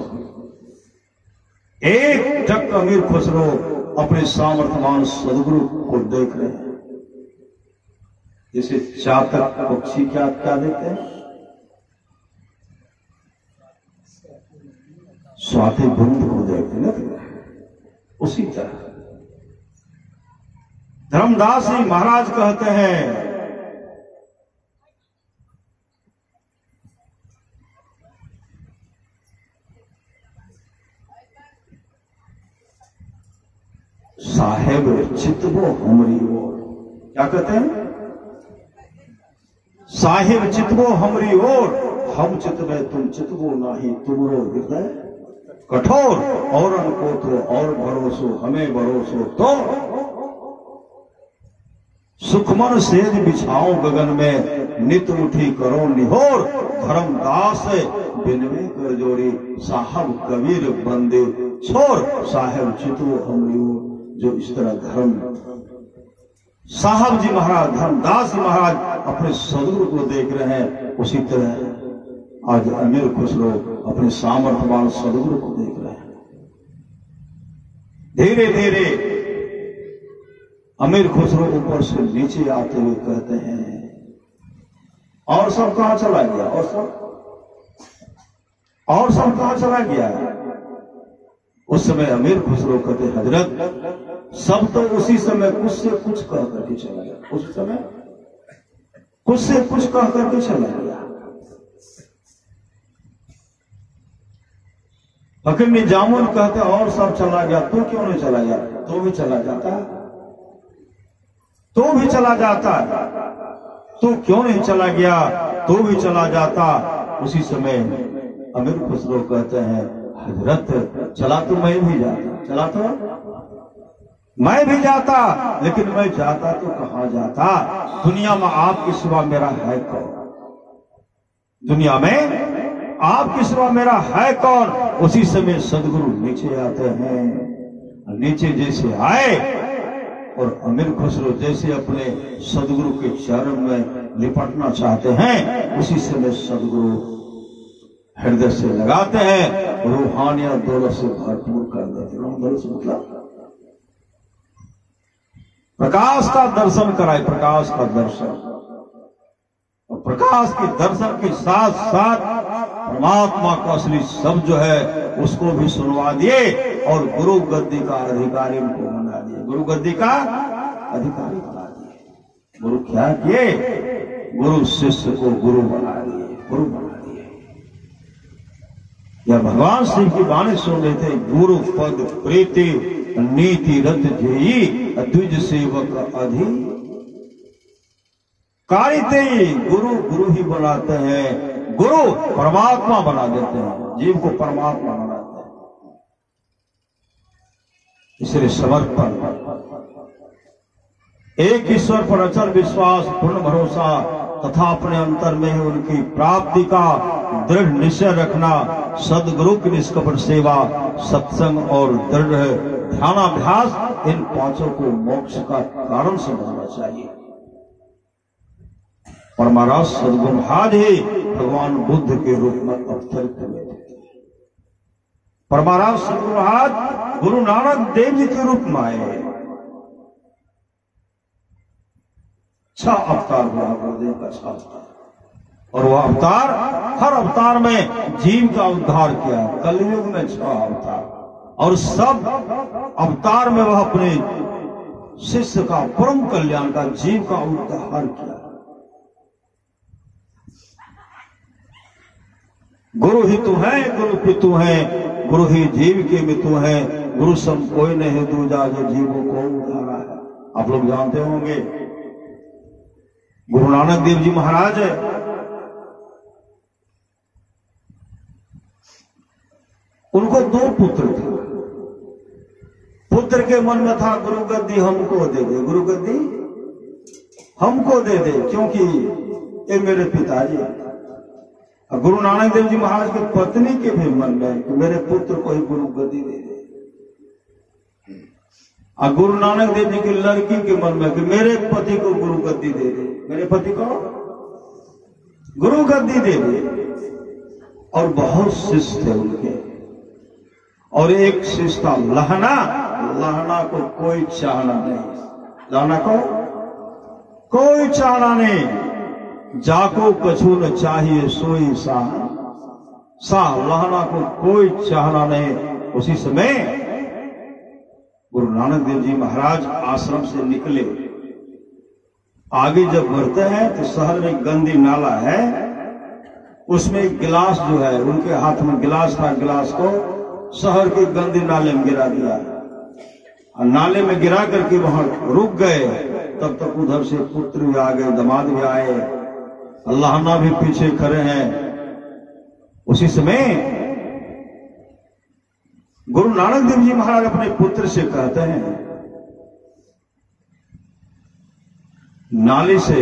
एक टक अमीर खुसरो अपने सामर्थ्यवान सदगुरु को देख रहे हैं। जैसे चातक पक्षी क्या क्या देते हैं, स्वाति बूंद को देखते हैं ना, उसी तरह धर्मदास जी महाराज कहते हैं, साहेब चितवो हमरी ओर, क्या कहते हैं, साहेब चितवो हमरी ओर, हम चितवे तुम चितवो नाही, तुमरो हृदय कठोर, और को तो और भरोसो हमें भरोसो तो, सुखमन सेज बिछाओ गगन में, नित उठी करो निहोर, धर्मदास बिनवे कर जोड़ी, साहब कबीर बंदे छोर, साहेब चितवो हमरी ओर। जो इस तरह धर्म साहब जी महाराज, धर्मदास जी महाराज अपने सदगुरु को देख रहे हैं, उसी तरह आज अमीर खुसरो अपने सामर्थ्यवान सदगुरु को देख रहे हैं। धीरे धीरे अमीर खुसरो ऊपर से नीचे आते हुए कहते हैं, और सब कहां चला गया, और सब कहां चला गया। उस समय अमीर खुसरो कहते, हजरत सब तो उसी समय कुछ से कुछ कह करके चला गया, उस समय कुछ से कुछ कह करके चला गया। फकीर निजामुल कहते, और सब चला गया, तू क्यों नहीं चला गया, तो भी चला जाता, तो भी चला जाता, तू क्यों नहीं चला गया, तो भी चला जाता। उसी समय अमीर खुसरो कहते हैं, हजरत चला तो मैं भी जाता, चला तो मैं भी जाता, लेकिन मैं जाता तो कहां जाता, दुनिया में आपके सिवा मेरा है कौन, दुनिया में आपके सिवा मेरा है कौन। उसी समय सदगुरु नीचे आते हैं, नीचे जैसे आए और अमीर खुसरो जैसे अपने सदगुरु के चरण में लिपटना चाहते हैं, उसी समय सदगुरु हृदय से लगाते हैं, रूहानियत दौलत से भरपूर कर देते हैं। दौलत से मतलब प्रकाश का दर्शन कराए, प्रकाश का दर्शन, और प्रकाश के दर्शन के साथ साथ परमात्मा का असली शब्द जो है उसको भी सुनवा दिए, और गुरु गद्दी का अधिकारी उनको बना दिए, गुरु गद्दी का अधिकारी बना दिए। गुरु क्या किए, गुरु शिष्य को गुरु बना दिए, गुरु बना दिए। या भगवान श्री की वाणी सुन रहे थे, गुरु पद प्रीति नीति रत जेई, द्विज सेवक अधि कारिते। गुरु गुरु ही बनाते हैं, गुरु परमात्मा बना देते हैं, जीव को परमात्मा बनाते हैं। इसलिए समर्पण, एक ईश्वर पर अचल विश्वास, पूर्ण भरोसा तथा अपने अंतर में ही उनकी प्राप्ति का दृढ़ निश्चय रखना, सदगुरु की निष्कपट सेवा, सत्संग और दृढ़ ध्यानाभ्यास, इन पांचों को मोक्ष का कारण समझना चाहिए। परमाराज सदगुरु महाराज ही भगवान बुद्ध के रूप में अवतरित हुए थे। परमाराज सदगुरु महाराज गुरु नानक देव जी के रूप में आए। 6 अवतार हुआ गुरुदेव का, 6 अवतार, और वह अवतार हर अवतार में जीव का उद्धार किया। कलयुग में 6 अवतार, और सब अवतार में वह अपने शिष्य का परम कल्याण का, जीव का उद्धार किया। गुरु ही तू है, गुरु पितु है, गुरु ही जीव के मितु है, गुरु सम कोई नहीं दूजा जो जीवों को उधारा है। आप लोग जानते होंगे गुरु नानक देव जी महाराज है, उनको 2 पुत्र थे। पुत्र के मन में था गुरु गद्दी हमको दे दे, गुरु गद्दी हमको दे दे, क्योंकि ये मेरे पिताजी हैं। गुरु नानक देव जी महाराज की पत्नी के भी मन में कि मेरे पुत्र को ही गुरु गद्दी दे दे, और गुरु नानक देव जी की लड़की के मन में कि मेरे पति को गुरु गद्दी दे दे, मेरे पति को गुरु गद्दी दे दे। और बहुत शिष्य थे उनके। और एक शिष्य था लहना। लहना को कोई चाहना नहीं, लहना को कोई चाहना नहीं। जाको कछु न चाहिए सोई सा लहना को कोई चाहना नहीं। उसी समय गुरु नानक देव जी महाराज आश्रम से निकले। आगे जब बढ़ते हैं तो शहर में गंदी नाला है, उसमें एक गिलास जो है, उनके हाथ में गिलास था, गिलास को शहर के गंदे नाले में गिरा दिया। और नाले में गिरा करके वहां रुक गए। तब तक उधर से पुत्र भी आ गए, दामाद भी आए, अल्लाहना भी पीछे खड़े हैं। उसी समय गुरु नानक देव जी महाराज अपने पुत्र से कहते हैं, नाले से,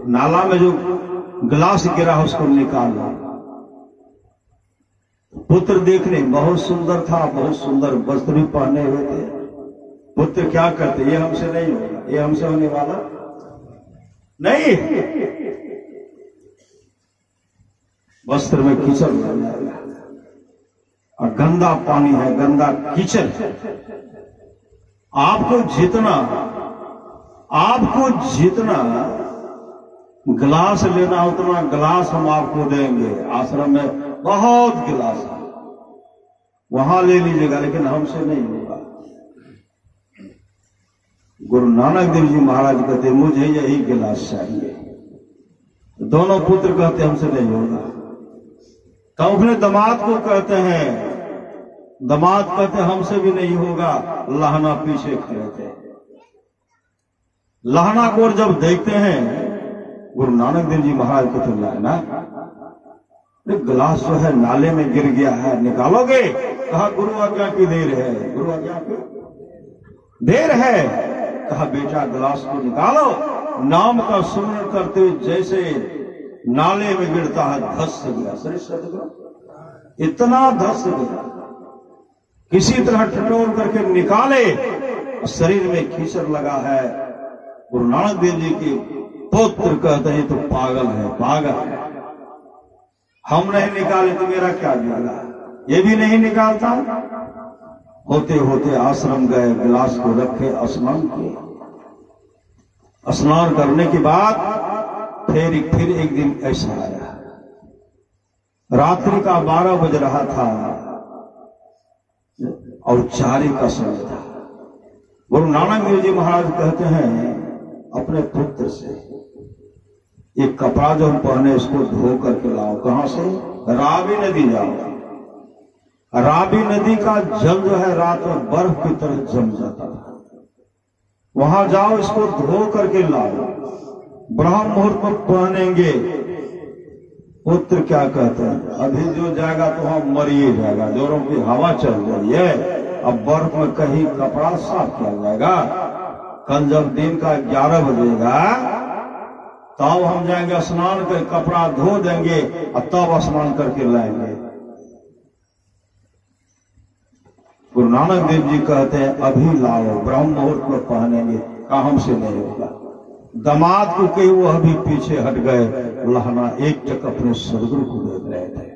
नाला में जो गिलास गिरा उसको निकालो। पुत्र देखने बहुत सुंदर था, बहुत सुंदर वस्त्र भी पहने हुए थे। पुत्र क्या करते, ये हमसे नहीं होगा, ये हमसे होने वाला नहीं। वस्त्र में कीचड़ बन जाएगा और गंदा पानी है, गंदा कीचड़। आपको जितना गिलास लेना उतना गिलास हम आपको देंगे। आश्रम में बहुत गिलास है, वहां ले लीजिएगा, लेकिन हमसे नहीं होगा। गुरु नानक देव जी महाराज कहते मुझे यही गिलास चाहिए। दोनों पुत्र कहते हमसे नहीं होगा। तो अपने दामाद को कहते हैं, दामाद कहते हमसे भी नहीं होगा। लहना पीछे खड़े थे। लहना को जब देखते हैं गुरु नानक देव जी महाराज को, तो लहना गिलास जो है नाले में गिर गया है, निकालोगे? कहा गुरु आज्ञा की देर है, गुरु आज्ञा की देर है। कहा बेटा गिलास को निकालो। नाम का सुमरण करते हुए जैसे नाले में गिरता है, धस गया। शरीर इतना धस गया, किसी तरह टटोल करके निकाले, शरीर में कीचड़ लगा है। गुरु नानक देव जी के पुत्र कहते हैं तो पागल है, पागल है। हम नहीं निकाले तो मेरा क्या बिगड़ा, ये भी नहीं निकालता। होते होते आश्रम गए, गिलास को रखे, स्नान किए। स्नान करने के बाद फिर एक दिन ऐसा आया, रात्रि का 12 बज रहा था और चारे का समय था। गुरु नानक देव जी महाराज कहते हैं अपने पुत्र से, एक कपड़ा जो हम पहने उसको धो करके लाओ। कहां से? रावी नदी जाओ। रावी नदी का जल जो है रात में बर्फ की तरह जम जाता था, वहां जाओ, इसको धो करके लाओ, ब्रह्म मुहूर्त में पहनेंगे। पुत्र क्या कहते हैं, अभी जो जाएगा तो हम मरिए जाएगा, जोरों की हवा चल रही है, अब बर्फ में कहीं कपड़ा साफ किया जाएगा। कल जब दिन का 11 बजेगा तब हम जाएंगे, स्नान कर कपड़ा धो देंगे और तब स्नान करके लाएंगे। गुरु नानक देव जी कहते हैं अभी लाओ, ब्रह्म मुहूर्त में पहनेंगे। कहा हमसे नहीं होगा। दामाद को कही, वो अभी पीछे हट गए। लहना एकटक अपने सदगुरु को देख रहे थे।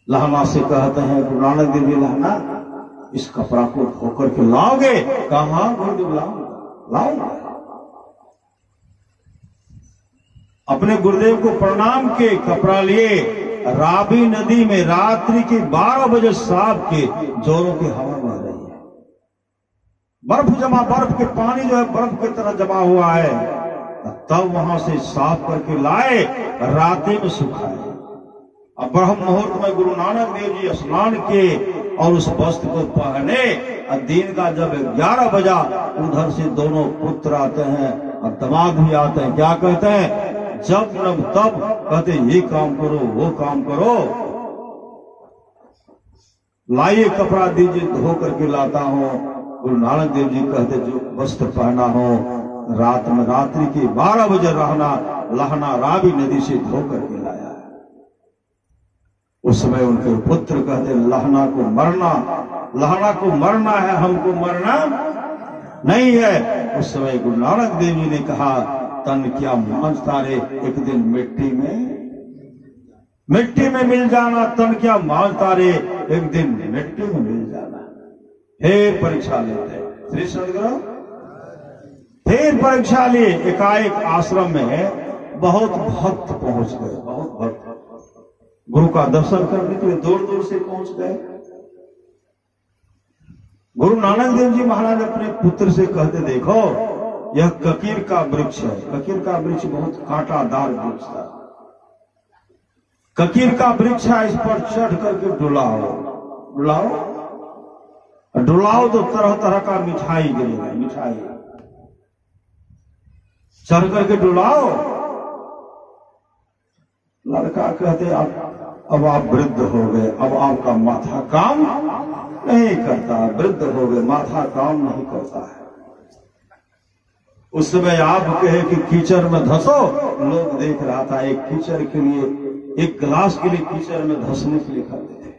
लहना से कहते हैं गुरु नानक देव जी, लहना इस कपड़ा को धोकर के लाओगे? कहा गुरुदेव लाऊंगा। अपने गुरुदेव को प्रणाम के कपड़ा लिए रावी नदी में रात्रि के 12 बजे साहब के जोरों की हवा बह रही है। बर्फ जमा, बर्फ के पानी जो है बर्फ की तरह जमा हुआ है। तब वहां से साफ करके लाए, रात्रि में सुखाए। अब ब्रह्म मुहूर्त में गुरु नानक देव जी स्नान किए और उस वस्त्र को पहने। और दिन का जब 11 बजा, उधर से दोनों पुत्र आते हैं और दामाद भी आते हैं। क्या कहते हैं? जब न तब कहते ये काम करो, वो काम करो, लाइए कपड़ा दीजिए, धो करके लाता हूं। गुरु नानक देव जी कहते जो वस्त्र पहना हो रात में, रात्रि के 12 बजे लहना रावी नदी से धो करके लाया। उस समय उनके पुत्र कहते लहना को मरना है, हमको मरना नहीं है। उस समय गुरु नानक देव जी ने कहा तन क्या मांझ तारे, एक दिन मिट्टी में मिट्टी में मिल जाना तन क्या माल तारे, एक दिन मिट्टी में मिल जाना। फिर परीक्षा लेते हैं श्री सदगुरु, फिर परीक्षा लिए। एकाएक आश्रम में बहुत भक्त पहुंच गए, बहुत भक्त गुरु का दर्शन करने के लिए दूर दूर से पहुंच गए। गुरु नानक देव जी महाराज अपने पुत्र से कहते, देखो यह ककीर का वृक्ष है। ककीर का वृक्ष बहुत कांटादार वृक्ष था। ककीर का वृक्ष है, इस पर चढ़ करके डुलाओ, डुलाओ, डुलाओ तो तरह तरह का मिठाई गिरेगा, मिठाई चढ़ करके डुलाओ। लड़का कहते, अब आप वृद्ध हो गए, अब आपका माथा काम नहीं करता, वृद्ध हो गए, माथा काम नहीं करता है। उस समय आप कहे कि कीचड़ में धंसो, लोग देख रहा था, एक कीचड़ के लिए, एक गिलास के लिए कीचड़ में धंसने के लिए करते थे।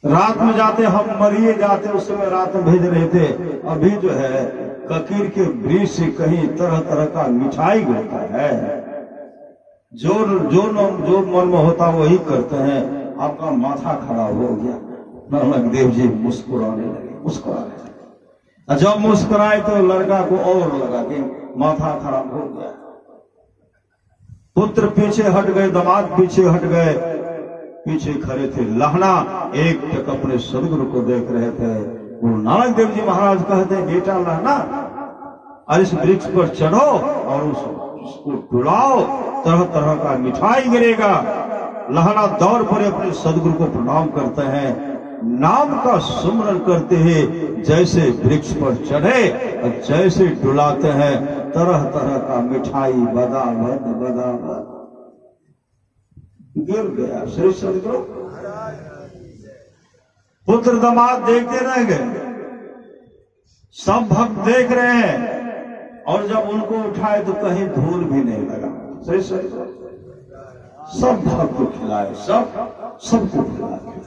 रात में जाते, हम मरिए जाते, उस समय रात में भेज रहे थे। अभी जो है ककीर के वृक्ष से कहीं तरह तरह का मिठाई गिरता है, जो मन में होता वही करते हैं। आपका माथा खराब हो गया। नानक देव जी मुस्कुराने लगे, मुस्कुराने लगे। जब मुस्कुराए तो लड़का को और लगा कि माथा खराब हो गया। पुत्र पीछे हट गए, दामाद पीछे हट गए, पीछे खड़े थे लहना, एक टक अपने सदगुरु को देख रहे थे। गुरु नानक देव जी महाराज कहते, बेटा लहना, और इस वृक्ष पर चढ़ो और उसको डुलाओ, तरह तरह का मिठाई गिरेगा। लहना दौड़ पड़े, अपने सदगुरु को प्रणाम करते हैं, नाम का सुमरन करते हैं, जैसे वृक्ष पर चढ़े और जैसे डुलाते हैं, तरह तरह का मिठाई बदावत बदावत गिर गया। श्री सदगुरु पुत्र दामाद देखते रह गए, सब भक्त देख रहे हैं, और जब उनको उठाए तो कहीं धूल भी नहीं लगा। श्री सदगुरु सब भक्त को खिलाए, सबको खिलाए।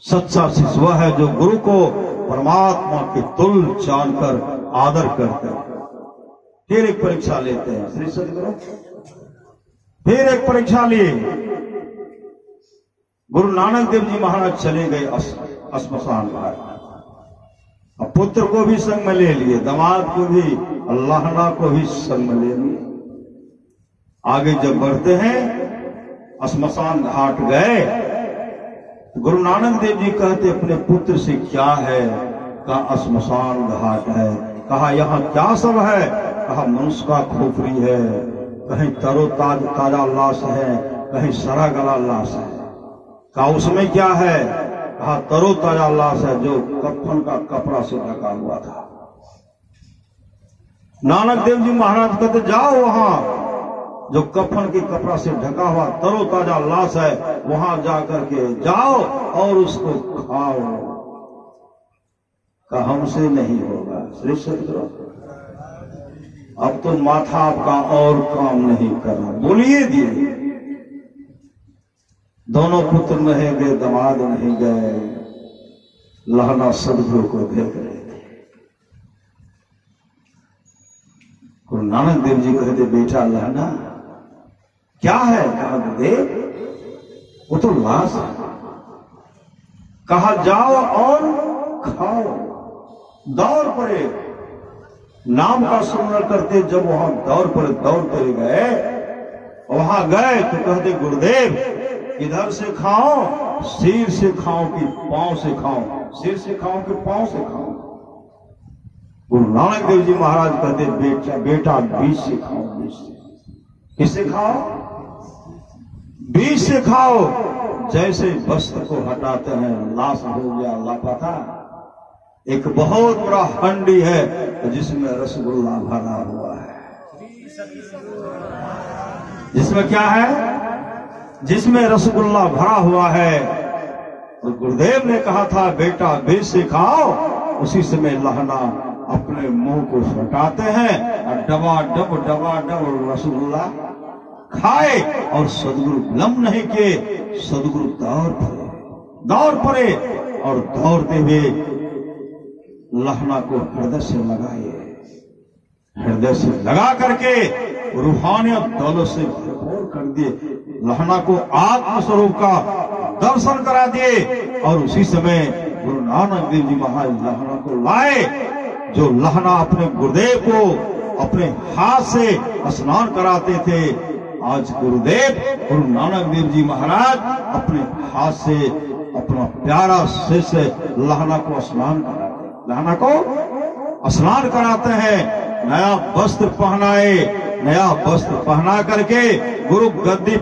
सच्चा शिष्य वह है जो गुरु को परमात्मा के तुल्य जानकर आदर करते हैं। फिर एक परीक्षा लेते हैं श्री सदगुरु, फिर एक परीक्षा लिए। गुरु नानक देव जी महाराज चले गए श्मशान घाट। अब पुत्र को भी संग में ले लिए, दामाद को भी, लहना को भी संग में ले लिए। आगे जब बढ़ते हैं, श्मशान घाट गए, गुरु नानक देव जी कहते अपने पुत्र से, क्या है? कहा श्मशान घाट है। कहा यहाँ क्या सब है? कहा मनुष्य का खोपड़ी है, कहीं ताजा लाश है, कहीं सड़ा गला लाश है। कहा उसमें क्या है? कहा तरो ताजा लाश है, जो कफन का कपड़ा से ढका हुआ था। नानक देव जी महाराज कहते, जाओ वहां जो कफन के कपड़ा से ढका हुआ तरो ताजा लाश है, वहां जाकर के जाओ और उसको खाओ। का हमसे नहीं होगा। श्री सदगुरु अब तो माथा आपका और काम नहीं कर रहा, बोलिए दिए। दोनों पुत्र नहीं गए, दामाद नहीं गए, लहना सदगुरु को देख रहे थे। गुरु नानक देव जी कहते, बेटा लहना क्या है? कहा गुरुदेव वो तो लाश है। कहा जाओ और खाओ। दौड़ पड़े, नाम का सुमरन करते, जब वहां दौड़ पड़े, दौड़ते गए, वहां गए तो कहते, गुरुदेव इधर से खाओ, सिर से खाओ कि पांव से खाओ? सिर से खाओ कि पांव से खाओ? गुरु नानक देव जी महाराज कहते, बेटा बीज से खाओ, बीज से। किससे खाओ? बीज से खाओ। जैसे वस्त्र को हटाते हैं, लाश हो गया लापता। एक बहुत बड़ा हंडी है जिसमें रसगुल्ला भरा हुआ है। जिसमें क्या है? जिसमें रसगुल्ला भरा हुआ है। और गुरुदेव ने कहा था, बेटा बीज से खाओ। उसी समय लहना अपने मुंह को हटाते हैं और डबा डब रसगुल्ला खाए। और सदगुरु विलंब नहीं किए, सदगुरु दौड़ पड़े और दौड़ते हुए लहना को हृदय से लगाए हृदय से लगा करके रूहानियत दौलत से भरपूर कर दिए, लहना को आत्मस्वरूप का दर्शन करा दिए। और उसी समय गुरु नानक देव जी महाराज लहना को लाए, जो लहना अपने गुरुदेव को अपने हाथ से स्नान कराते थे। आज गुरुदेव गुरु नानक देव जी महाराज अपने हाथ से अपना प्यारा शिष्य लहना को स्नान कराते, लहना को स्नान कराते हैं। नया वस्त्र पहनाए, नया वस्त्र पहना करके गुरु गद्दी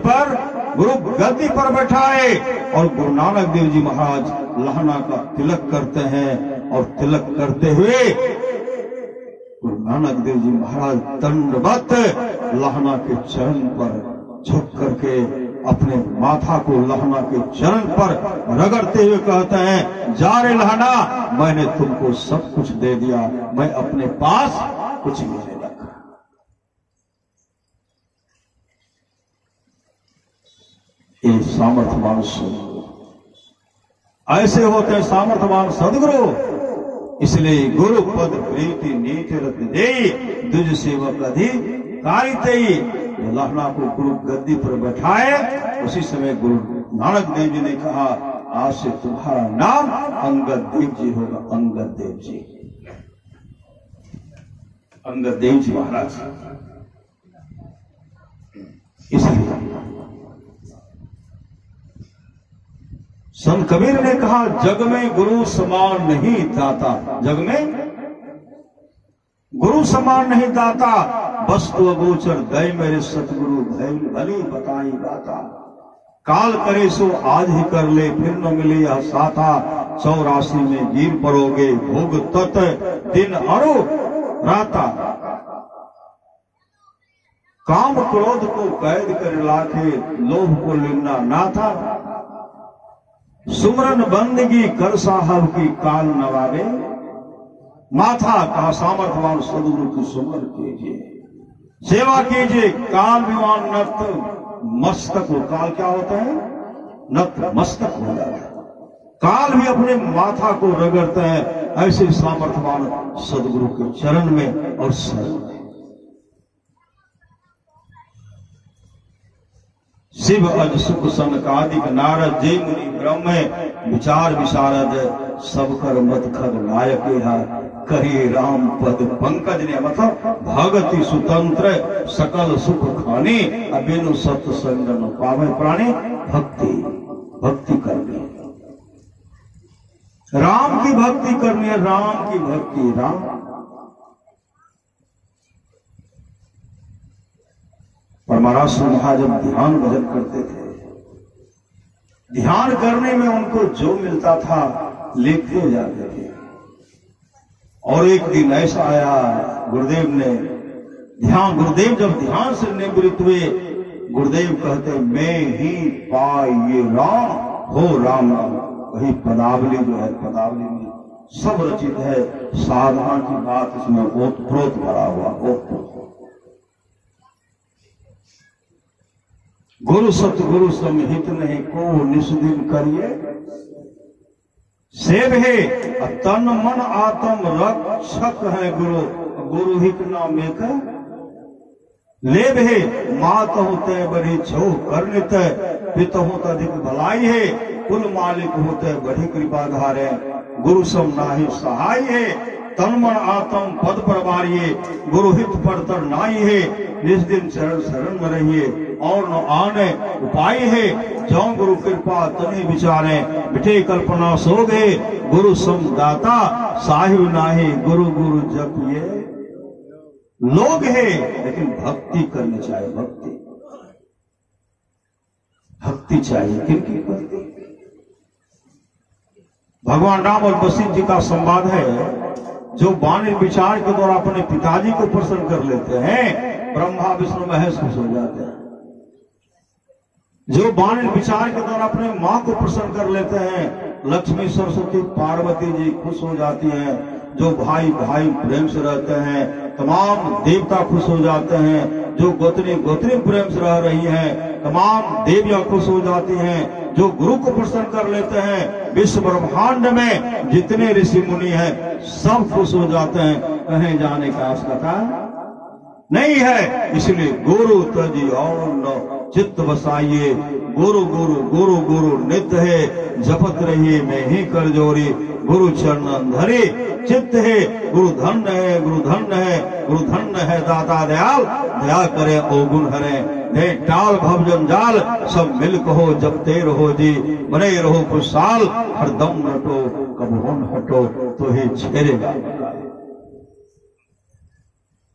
पर बैठाए और गुरु नानक देव जी महाराज लहना का तिलक करते हैं। और तिलक करते हुए गुरु नानक देव जी महाराज दंडवत लहना के चरण पर झुक करके अपने माथा को लहना के चरण पर रगड़ते हुए कहते हैं, जा रे लहना, मैंने तुमको सब कुछ दे दिया, मैं अपने पास कुछ नहीं रखा। ये सामर्थ्यवान सदगुरु, ऐसे होते हैं सामर्थ्यवान सदगुरु। इसलिए गुरु पद प्रीति नीति रत देई, दुज सेवक अधिकारी तेई। लहना को गुरु गद्दी पर बैठाए, उसी समय गुरु नानक देव जी ने कहा, आज से तुम्हारा नाम अंगद देव जी होगा, अंगद देव जी, अंगद देव जी महाराज। इसलिए संत कबीर ने कहा, जग में गुरु समान नहीं दाता, जग में गुरु समान नहीं दाता, वस्तु अगोचर दय मेरे सतगुरु, भली बताई गाता। काल करे सो आज ही कर ले, फिर न मिले यह साथा, 84 में गिर पड़ोगे, भोग तत दिन अरो राता। काम क्रोध को कैद कर लाखे, लोभ को लेना ना था, सुमरन बंदगी कर साहब की काल नवाबे। माथा का सामर्थ्यवान सदगुरु की सुमरन कीजिए, सेवा कीजिए। काल विमान नत मस्तक हो, काल क्या होता है? नत मस्तक हो जाता है। काल भी अपने माथा को रगड़ते हैं, ऐसे सामर्थ्यवान सदगुरु के चरण में और शरण में। शिव अज सुख सनकादिक नारद, जय मुनि ब्रह्म विचार विशारद, सब कर मत खग नायक करिए राम पद पंकज ने। मतलब भगति सुतंत्र सकल सुख खाने, अबिनु सत्संग न पावे प्राणी। भक्ति भक्ति करनी है, राम की भक्ति करनी है, राम की भक्ति। राम परमाराज महाराज जब ध्यान भजन करते थे, ध्यान करने में उनको जो मिलता था लिखते जाते थे। और एक दिन ऐसा आया, गुरुदेव जब ध्यान से निवृत्त हुए, गुरुदेव कहते, मैं ही पाए राम हो राम नाम। वही पदावली जो है, पदावली में सब रचित है, साधना की बात इसमें ओतप्रोत भरा हुआ। ओतप्रोत गुरु सतगुरु समहित नहीं को, निष्दिन करिए सेव है। तन मन आत्म रक्षक है गुरु, गुरु हित नाम एक लेब है। मात होते बड़ी छो करनित, पिता होता अधिक भलाई है। कुल मालिक होते बड़ी कृपा धारे, गुरु सम नाही सहाय है। तन मन आत्म पद प्रवारिये, गुरु हित पर तर नाई है। निष्दिन चरण शरण में रहिए, और न आने उपाय है। जो गुरु कृपा तनि विचारे, बिठे कल्पना सोगे। गुरु समदाता साहिब नाही, गुरु गुरु जपिए लोग है। लेकिन भक्ति करनी चाहिए, भक्ति चाहिए। किनकी भक्ति? भगवान राम और वशिष्ठ जी का संवाद है, जो वाणी विचार के द्वारा अपने पिताजी को प्रसन्न कर लेते हैं, ब्रह्मा विष्णु महेश खुश हो जाते हैं। जो वाणी विचार के द्वारा अपने माँ को प्रसन्न कर लेते हैं, लक्ष्मी सरस्वती पार्वती जी खुश हो जाती हैं। जो भाई भाई प्रेम से रहते हैं, तमाम देवता खुश हो जाते हैं। जो गोत्री प्रेम से रह रही हैं, तमाम देवियां खुश हो जाती हैं। जो गुरु को प्रसन्न कर लेते हैं, विश्व ब्रह्मांड में जितने ऋषि मुनि हैं सब खुश हो जाते हैं। कहीं जाने का आवश्यकता नहीं है, इसलिए गुरु तजी और चित्त बसाइए। गुरु गुरु गुरु गुरु नित्य है, जपत रहिए मैं ही कर जोरी। गुरु चरणन धरे चित्त है, गुरु धन्य है, गुरु धन्य है, गुरु धन्य है दाता दयाल। दया करे अवगुण हरे, दे टाल भव जंजाल। सब मिल कहो जपते रहो जी, बने रहो खुशहाल। हरदम रटो कबो न हटो, तो ही छेरेगा।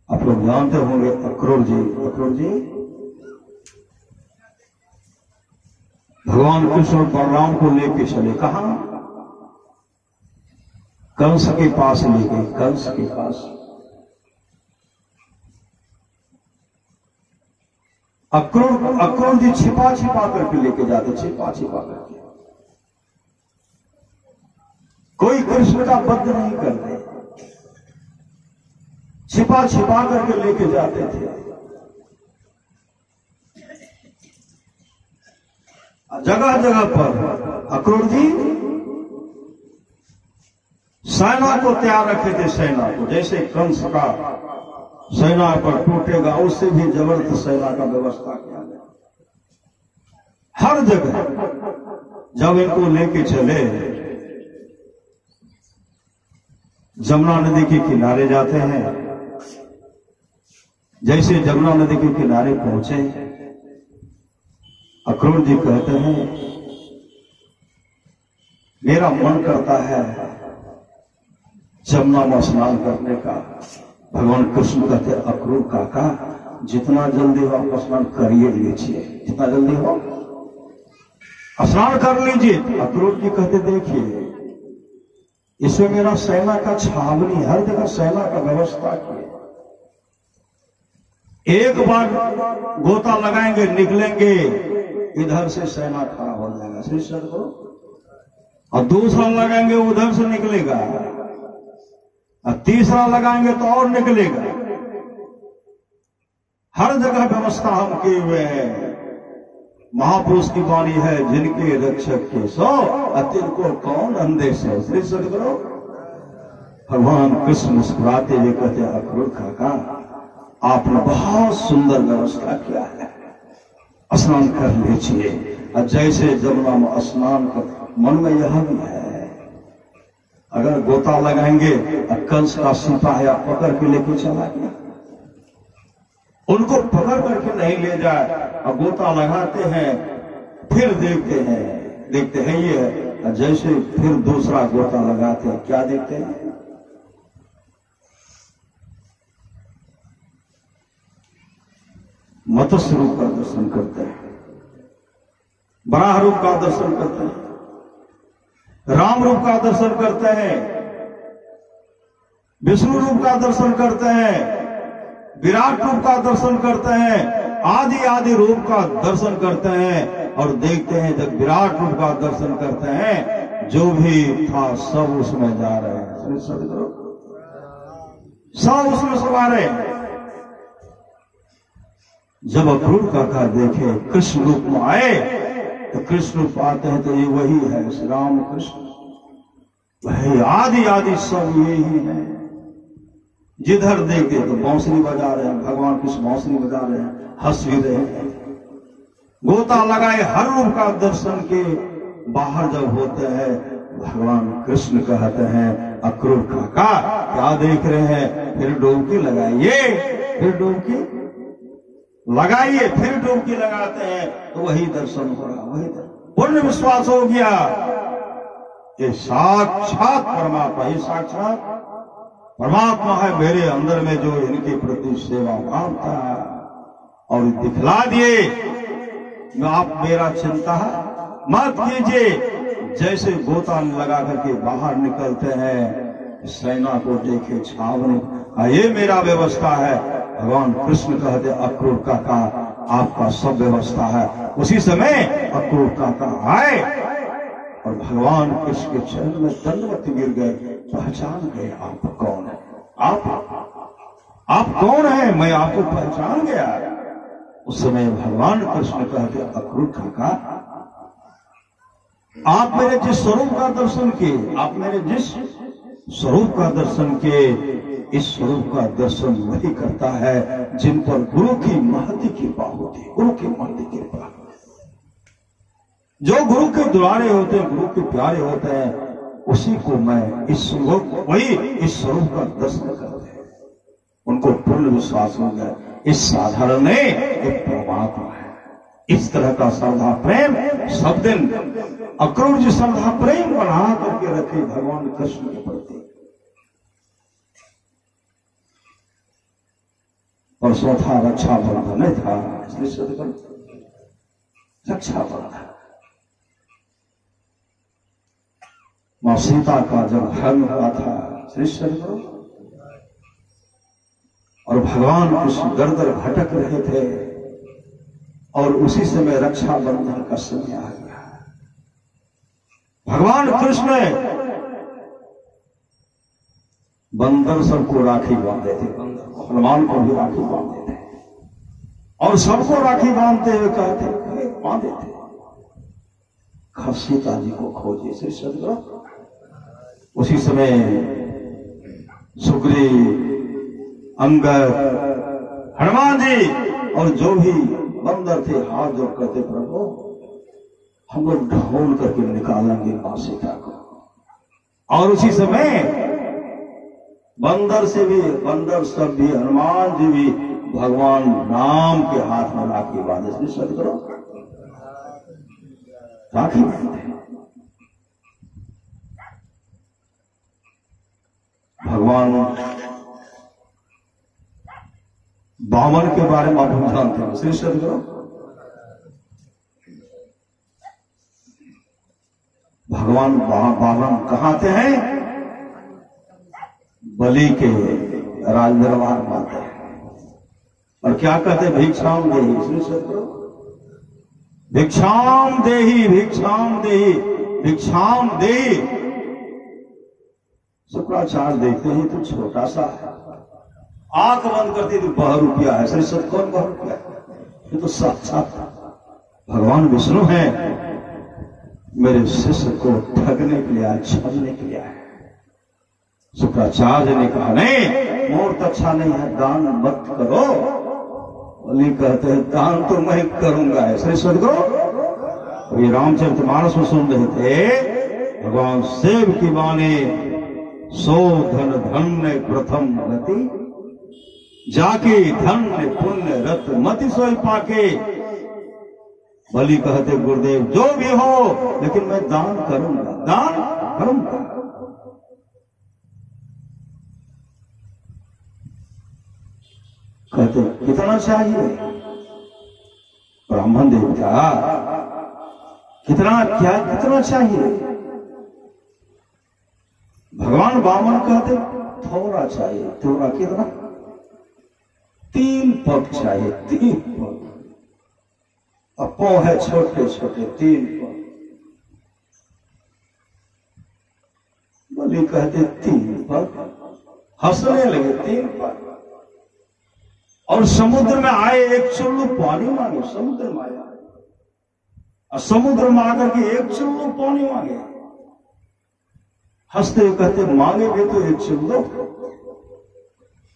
आप लोग जानते होंगे अक्रूर जी। अक्रूर जी भगवान कृष्ण और बलराम को लेके चले, कहा? कंस के पास ले गए, कंस के पास। अक्रूर जी छिपा छिपा करके लेके जाते, छिपा छिपा करके। कोई कृष्ण का वध नहीं करते, छिपा छिपा करके लेके जाते थे। जगह जगह पर अक्रूर जी सेना को तैयार रखे थे। सेना को, जैसे कंस का सेना पर टूटेगा, उससे भी जबरदस्त सेना का व्यवस्था किया गया। हर जगह जब इनको लेके चले, जमुना नदी के किनारे जाते हैं। जैसे जमुना नदी के किनारे पहुंचे, अक्रूर जी कहते हैं मेरा मन करता है जमुना में स्नान करने का। भगवान कृष्ण कहते अक्रूर काका जितना जल्दी हो आप स्नान करिए लीजिए, जितना जल्दी हो स्नान कर लीजिए। अक्रूर जी कहते देखिए इसमें मेरा सेना का छावनी, हर जगह सेना का व्यवस्था किए। एक बार गोता लगाएंगे निकलेंगे, इधर से सेना खड़ा हो जाएगा श्री सदगुरु, और दूसरा लगाएंगे उधर से निकलेगा, और तीसरा लगाएंगे तो और निकलेगा। हर जगह व्यवस्था हम किए हुए हैं। महापुरुष की वाणी है जिनके रक्षक के सो अतिल को कौन अंदेश है। श्री सदगुरु भगवान कृष्ण मुस्कुराते हुए कहते अक्रूर काका आपने बहुत सुंदर व्यवस्था किया है, स्नान कर लीजिए। और जैसे जमुना में स्नान कर, मन में यह भी है अगर गोता लगाएंगे और कंस का सिपाही पकड़ के लेके चला गया, उनको पकड़ करके नहीं ले जाए और गोता लगाते हैं, फिर देखते हैं ये, जैसे फिर दूसरा गोता लगाते हैं, क्या देखते हैं? मत्स्य रूप का दर्शन करते हैं, बराह रूप का दर्शन करते हैं, राम रूप का दर्शन करते हैं, विष्णु रूप का दर्शन करते हैं, विराट रूप का दर्शन करते हैं, आदि आदि रूप का दर्शन करते हैं। और देखते हैं जब विराट रूप का दर्शन करते हैं, जो भी था सब उसमें जा रहे हैं। सब उसमें सवार है। जब अक्रूर काका देखे कृष्ण रूप में आए, तो कृष्ण रूप आते हैं तो ये वही है श्री राम कृष्ण, वही आदि आदि सब ये ही है। जिधर देखते तो बांसुरी बजा रहे हैं, भगवान कृष्ण बांसुरी बजा रहे हैं, हंस भी रहे हैं। गोता लगाए हर रूप का दर्शन के बाहर जब होते हैं, भगवान कृष्ण कहते हैं अक्रूर काका क्या देख रहे हैं, फिर डुबकी लगाइए, फिर डुबकी लगाइए, फिर डुबकी लगाते हैं तो वही दर्शन हो रहा, वही पूर्ण विश्वास हो गया ये साक्षात परमात्मा, ये साक्षात परमात्मा है मेरे अंदर में जो इनके प्रति सेवा भाव था। और दिखला दिए आप मेरा चिंता मत कीजिए। जैसे गोता लगा करके बाहर निकलते हैं, सेना को देखे छावनी, ये मेरा व्यवस्था है। भगवान कृष्ण कहते अक्रूर काका आपका सब व्यवस्था है। उसी समय अक्रूर काका आए और भगवान कृष्ण के चरण में दंडवत गिर गए, पहचान गए आप कौन है, आप कौन है, मैं आपको पहचान गया। उस समय भगवान कृष्ण कहते अक्रूर काका आप मेरे जिस स्वरूप का दर्शन किए, आप मेरे जिस स्वरूप का दर्शन किए, इस स्वरूप का दर्शन वही करता है जिन पर गुरु की महती कृपा होती है। गुरु की महती कृपा, जो गुरु के दुलारे होते हैं, गुरु के प्यारे होते हैं, उसी को मैं इस स्वरूप, वही इस स्वरूप का दर्शन करते हैं। उनको पूर्ण विश्वास हो गया इस साधारण में एक परमात्मा है। इस तरह का श्रद्धा प्रेम सब दिन अक्रूर जी श्रद्धा प्रेम बना करके रखे भगवान कृष्ण के प्रति। और चौथा रक्षाबंधन नहीं था, रक्षाबंधन मां सीता का जब हरण हुआ था श्री सदगुरु, और भगवान कृष्ण दर दर भटक रहे थे, और उसी समय रक्षाबंधन का समय आ गया। भगवान कृष्ण बंदर सबको राखी बांधे थे, हनुमान को भी राखी बांधे थे, और सबको राखी बांधते हुए कहते बांधे थे, सीता जी को खोजे श्री सदगुरु। उसी समय सुग्रीव, अंगद, हनुमान जी और जो भी बंदर थे हाथ जोड़ करते, प्रभु हम लोग ढूंढ करके निकालेंगे मां सीता को। और उसी समय बंदर सब भी, हनुमान जी भी भगवान राम के हाथ में राखी बांधे। सदगुरु राखी बांधे। भगवान बामन के बारे में आप जानते हैं श्री सदगुरु। भगवान बामन कहाँ आते हैं? बलि के राज दरबार में आते हैं, और क्या कहते हैं? भिक्षाम देही श्री सदगुरु, भिक्षाम देही, भिक्षाम देही, भिक्षाम देही। शुक्राचार्य देखते हैं तो छोटा सा है, आंख बंद करती तो 12 रुपया है। श्री सत कौन 12 रुपया? ये तो साक्षात भगवान विष्णु है, मेरे शिष्य को ठगने के लिए आए, छलने के लिए आए। शुक्राचार्य ने कहा नहीं, मुहूर्त अच्छा नहीं है, दान मत करो। बोली कहते हैं दान तो मैं करूंगा। श्री सदगुरु ये रामचरितमानस में सुन रहे थे, भगवान शिव की वाणी, सो धन धन्य प्रथम गति, जाके धन्य पुण्य रत मति सोई पाके। बलि कहते गुरुदेव जो भी हो, लेकिन मैं दान करूंगा, दान करूंगा। कहते कितना चाहिए? ब्राह्मण देवता कितना चाहिए? भगवान वामन कहते थोड़ा चाहिए। थोड़ा कितना? 3 पग चाहिए, 3 पग। अब पांव है छोटे छोटे, 3 पग। बोली कहते 3 पग, हंसने लगे। 3 पग। और समुद्र में आए, एक चुल्लू पानी मांगे, समुद्र में आया, और समुद्र में आकर के एक चुल्लू पानी मांगे। हंसते हुए कहते मांगे भी तो एक चुल्लू।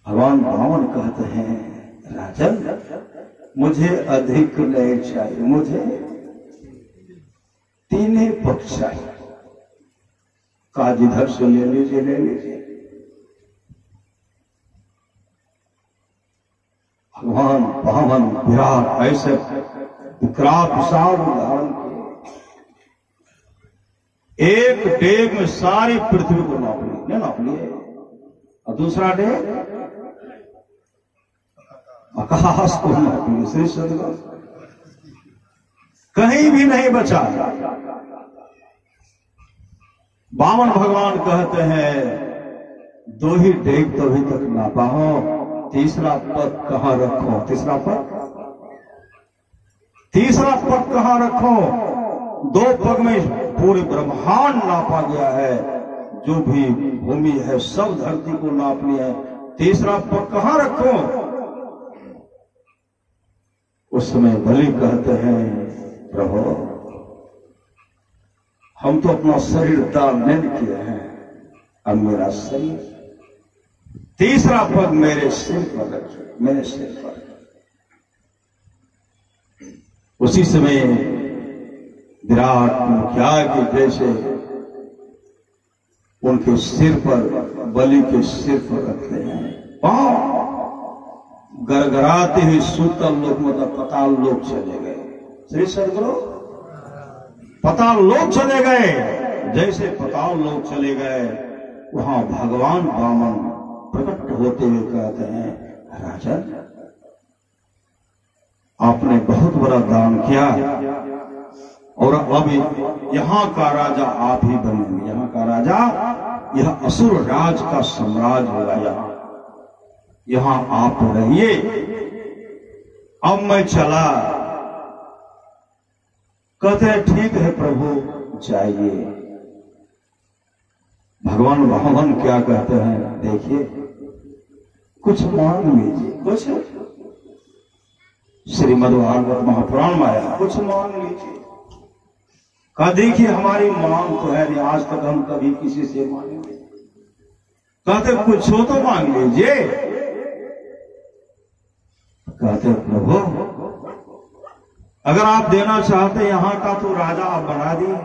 भगवान वामन कहते हैं राजन मुझे अधिक नहीं चाहिए, मुझे 3 पग चाहिए। काज इधर से ले लीजिए, ले लीजिए। भगवान वामन विराट ऐसे विकराल विशाल उदाहरण के एक डेग में सारी पृथ्वी को नाप लिए, और दूसरा डेग आकाश को नाप लिए। श्री सदगुरु कहीं भी नहीं बचा। वामन भगवान कहते हैं 2 ही डेग तो अभी तक नापा हो, तीसरा पग कहां रखो? तीसरा पग कहां रखो? 2 पग में पूरे ब्रह्मांड नापा गया है, जो भी भूमि है सब धरती को नाप लिया है। तीसरा पग कहां रखो? उस समय बलि कहते हैं प्रभु हम तो अपना शरीर दान नहीं किए हैं, अब मेरा शरीर तीसरा पग मेरे सिर पर रखिए, मेरे सिर पर। उसी समय विराट मुखिया के जैसे उनके सिर पर, बलि के सिर पर रखते हैं। पांव गड़गड़ाते हुए सूतल लोक मतलब पताल लोक चले गए। श्री सदगुरु पताल लोक चले गए। जैसे पताल लोक चले गए, वहां भगवान वामन प्रकट होते हुए कहते हैं, राजन आपने बहुत बड़ा दान किया और अब यहां का राजा आप ही बनेंगे। यहां का राजा, यह असुर राज का साम्राज्य होगा। यहां आप रहिए, अब मैं चला। कहते हैं ठीक है प्रभु जाइए। भगवान वामन क्या कहते हैं, देखिए कुछ मांग लीजिए, कुछ श्रीमद्भागवत महापुराण में आया, कुछ मांग लीजिए। कहा देखिए हमारी मांग तो है नहीं, आज तक हम कभी किसी से मांगे नहीं। कहते कुछ हो तो मांग लीजिए। कहते प्रभु अगर आप देना चाहते यहां का तो राजा आप बना दिए,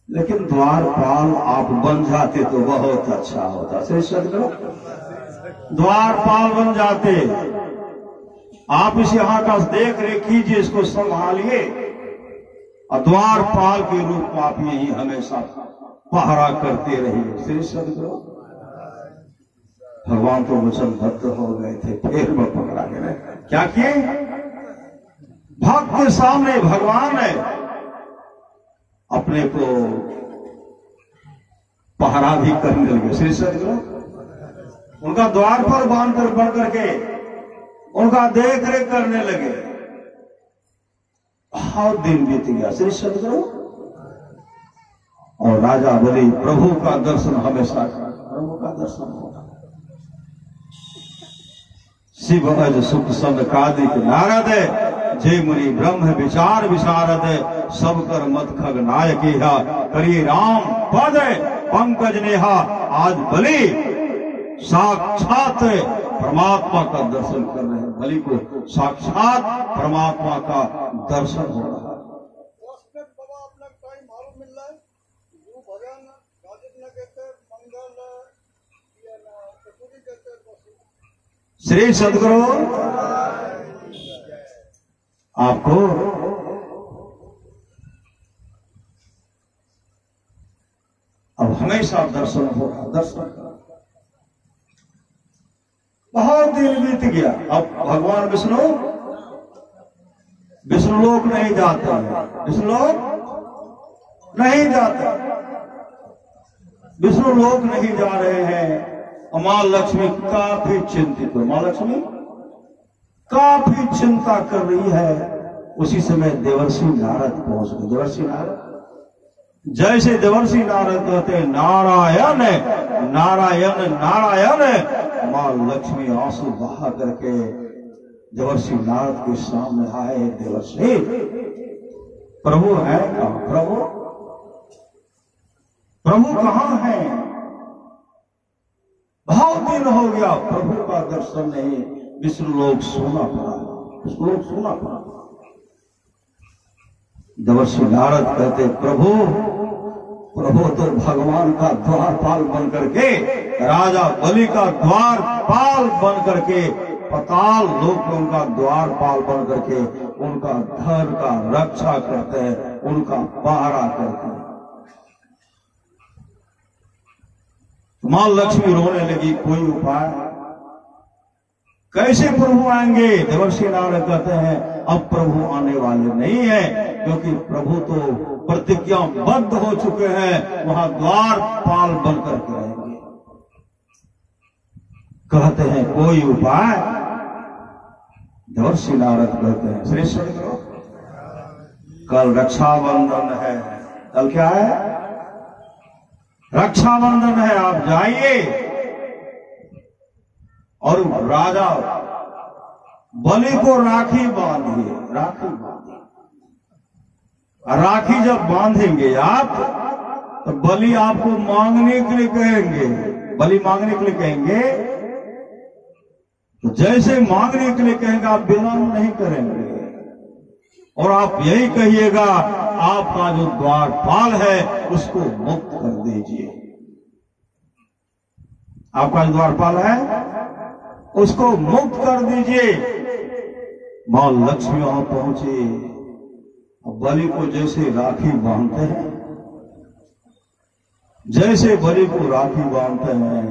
लेकिन द्वारपाल आप बन जाते तो बहुत अच्छा होता। श्री सदगुरु द्वारपाल बन जाते, आप इस यहां का देख रेख कीजिए, इसको संभालिए और द्वारपाल के रूप में आप यही हमेशा पहरा करते रहिए। श्री सदगुरु भगवान तो वचनबद्ध हो गए थे, फिर में पकड़ा गए। क्या किए? भक्त के सामने भगवान है अपने को पहरा भी करने लगे। श्री सदगुरु उनका द्वार पर बांध कर बढ़ करके उनका देख रेख करने लगे। बहुत दिन बीत गया। श्री सदगुरु और राजा बलि प्रभु का दर्शन हमेशा, प्रभु का दर्शन होगा। शिव अज सुख संग कादिक नारद, जय मुनि ब्रह्म विचार विशारद, सब कर मत खग नायक करिए राम पद पंकज नेहा। आज बलि साक्षात परमात्मा का दर्शन कर रहे हैं। बलि को साक्षात परमात्मा का दर्शन हो रहा है। श्री सदगुरु आपको अब हमेशा दर्शन होगा। दर्शन बहुत दिन बीत गया। अब भगवान विष्णु लोक नहीं जाते हैं, विष्णु लोक नहीं जाते, विष्णु लोक नहीं जा रहे हैं। मां लक्ष्मी काफी चिंतित है। मां लक्ष्मी काफी चिंता कर रही है। उसी समय देवर्षि नारद पहुंच गए। देवर्षि नारद जैसे देवर्षि नारद कहते नारायण नारायण नारायण, मां लक्ष्मी आंसू बहा करके देवर्षि नारद के सामने आए। देवर्षि प्रभु है कहां? प्रभु कहां है? बहुत दिन हो गया प्रभु का दर्शन नहीं। विष्णु लोग सोना पड़ा, विष्णु लोग सोना पड़ा। देवर्षि नारद कहते प्रभु तो भगवान का द्वारपाल बन करके, राजा बलि का द्वारपाल बन करके, पताल लोक में उनका द्वारपाल बन करके उनका धन का रक्षा करते हैं, उनका पहरा करते हैं। मां लक्ष्मी रोने लगी। कोई उपाय? कैसे प्रभु आएंगे? देवर्षि नारद कहते हैं अब प्रभु आने वाले नहीं है, क्योंकि प्रभु तो प्रतिज्ञाबद्ध हो चुके हैं, वहां द्वारपाल बनकर के रहेंगे। कहते हैं कोई उपाय? देवर्षि नारद कहते हैं श्री सदगुरु कल रक्षाबंधन है। कल क्या है? रक्षाबंधन है। आप जाइए और राजा बलि को राखी बांधिए। जब बांधेंगे आप तो बलि आपको मांगने के लिए कहेंगे। बलि मांगने के लिए कहेंगे तो जैसे मांगने के लिए कहेंगे आप विलंब नहीं करेंगे, और आप यही कहिएगा आपका जो द्वारपाल है उसको मुक्त कर दीजिए। आपका जो द्वारपाल है उसको मुक्त कर दीजिए। मां लक्ष्मी वहां पहुंची, बलि को जैसे राखी बांधते हैं, जैसे बलि को राखी बांधते हैं,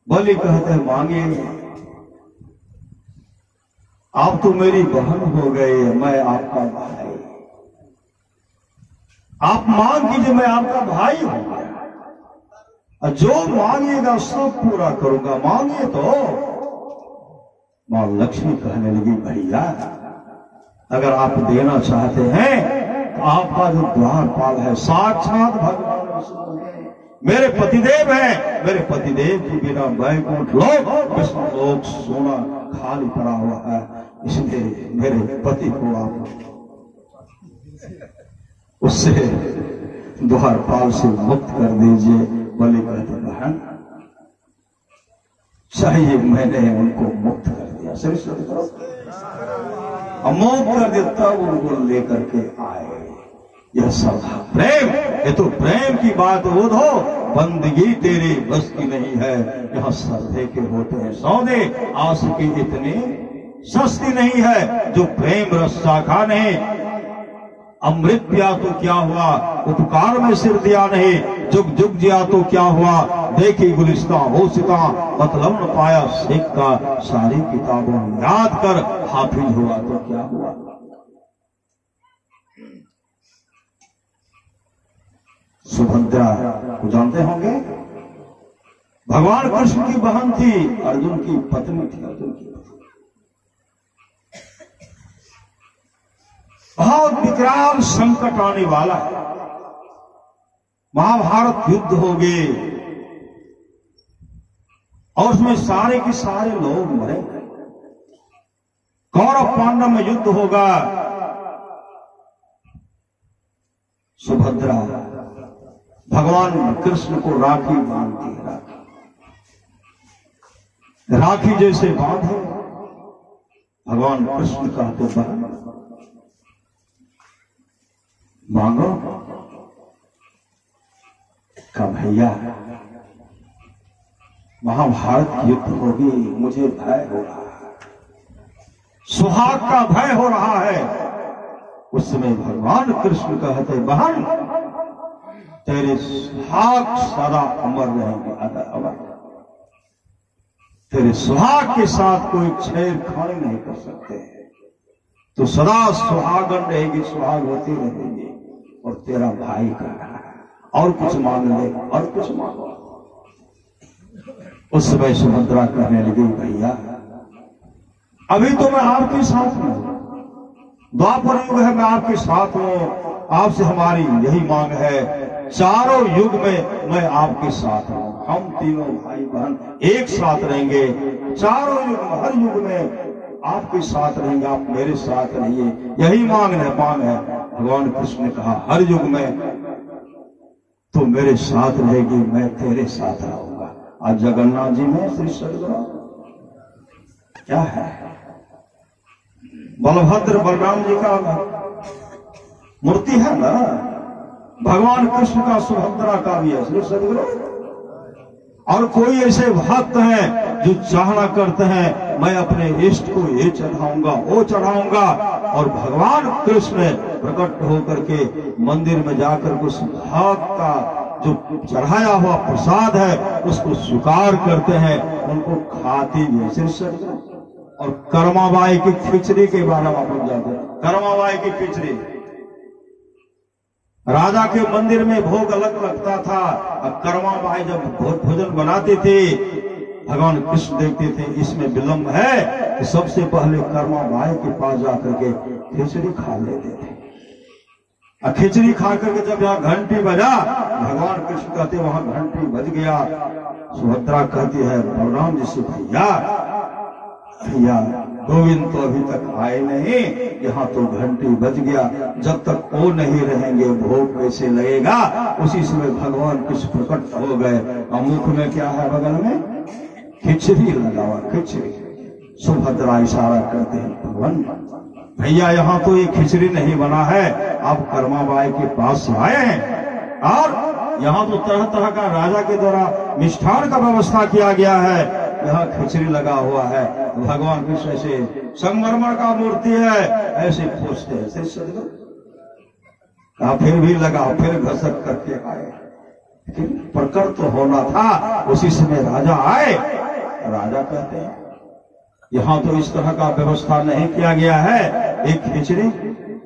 बलि कहते हैं मांगिए, आप तो मेरी बहन हो गए, मैं आपका भाई, आप मांग कीजिए, मैं आपका भाई हूं, और जो मांगिएगा सब पूरा करूंगा, मांगिए तो। मां लक्ष्मी कहने लगी भैया अगर आप देना चाहते हैं तो आपका जो द्वारपाल है साक्षात भगवान विष्णु है, मेरे पतिदेव हैं, मेरे पतिदेव के बिना वैकुंठ लोक विष्णु लोक सोना खाली पड़ा हुआ है, इसलिए मेरे पति को आप उससे द्वारपाल से मुक्त कर दीजिए। बलि कहते बहन चाहिए, मैंने उनको मुक्त कर दिया, सरस्वती मुक्त कर दिया, तब उनको लेकर के आए। यह सब प्रेम, ये तो प्रेम की बात बोध हो, बंदगी तेरी बस की नहीं है, यहाँ श्रद्धे के होते हैं सौदे, आशिकी इतनी सस्ती नहीं है, जो प्रेम रस शाखा नहीं, अमृत पिया तो क्या हुआ, उपकार में सिर दिया नहीं, जुग जुग जिया तो क्या हुआ, देखी गुलिस्ता हो सिता, मतलब न पाया सीख का, सारी किताबों याद कर हाफिज हुआ तो क्या हुआ। सुभद्रा को जानते होंगे, भगवान कृष्ण की बहन थी, अर्जुन की पत्नी थी, अर्जुन की पत्नी। बहुत विकराल संकट आने वाला है, महाभारत युद्ध हो गए और उसमें सारे के सारे लोग मरेंगे, कौरव पांडव में युद्ध होगा। सुभद्रा भगवान कृष्ण को राखी बांधती है, राखी जैसे बांधे, भगवान कृष्ण कहते बहन मांगो, का भैया महाभारत युद्ध होगी, मुझे भय हो रहा है, सुहाग का भय हो रहा है। उस समय भगवान कृष्ण कहते बहन तेरे सुहाग सदा अमर रहेंगे, अमर, तेरे सुहाग के साथ कोई छेड़खानी नहीं कर सकते, तो सदा सुहागन रहेगी, सुहागवती रहेगी, और तेरा भाई कर रहा है, और कुछ मांग ले, और कुछ मांगो। उस समय सुभद्रा कहने लगी भैया अभी तो मैं आपके साथ हूं, द्वापर युग है, मैं आपके साथ हूं, आपसे हमारी यही मांग है, चारों युग में मैं आपके साथ हूं, हम तीनों भाई बहन एक साथ रहेंगे, चारों युग में, हर युग में आपके साथ रहेंगे, आप मेरे साथ रहिए, यही मांग है। भगवान कृष्ण ने कहा हर युग में तो मेरे साथ रहेगी, मैं तेरे साथ रहूंगा। आज जगन्नाथ जी में श्री सदगुरु क्या है, बलभद्र बलराम जी का मूर्ति है ना, भगवान कृष्ण का सुभद्रा का भी है श्री सदगुरु। और कोई ऐसे भक्त हैं जो चाहना करते हैं मैं अपने इष्ट को ये चढ़ाऊंगा वो चढ़ाऊंगा, और भगवान कृष्ण प्रकट होकर के मंदिर में जाकर उस भक्त का जो चढ़ाया हुआ प्रसाद है उसको स्वीकार करते हैं, उनको खाती भी शीर्षक। और कर्माबाई की खिचड़ी के बारे में आप जानते हैं, कर्माबाई की खिचड़ी राजा के मंदिर में भोग अलग लगता था, और कर्माबाई जब भोजन बनाते थे भगवान कृष्ण देखते थे इसमें विलंब है, तो सबसे पहले कर्माबाई के पास जाकर के खिचड़ी खा लेते थे। और खिचड़ी खा करके जब यहाँ घंटी बजा, भगवान कृष्ण कहते वहां घंटी बज गया। सुभद्रा कहती है बलराम जी से भैया गोविंद तो अभी तक आए नहीं, यहाँ तो घंटी बज गया, जब तक वो नहीं रहेंगे भोग कैसे लगेगा। उसी समय भगवान कृष्ण प्रकट हो गए और मुख में क्या है, बगल में खिचड़ी लगा हुआ, खिचड़ी। सुभद्रा इशारा करते हैं, भगवान भैया यहाँ तो ये खिचड़ी नहीं बना है, आप कर्माबाई के पास से आए हैं और यहाँ तो तरह तरह का राजा के द्वारा मिष्ठान का व्यवस्था किया गया है, यहाँ खिचड़ी लगा हुआ है। भगवान कृष्ण ऐसे संगमरमर का मूर्ति है, ऐसे पूछते हैं, ऐसे सदगुरु कहा फिर भी लगा, फिर घसक करके आए, प्रकट तो होना था। उसी समय राजा आए, राजा कहते हैं यहाँ तो इस तरह का व्यवस्था नहीं किया गया है, एक खिचड़ी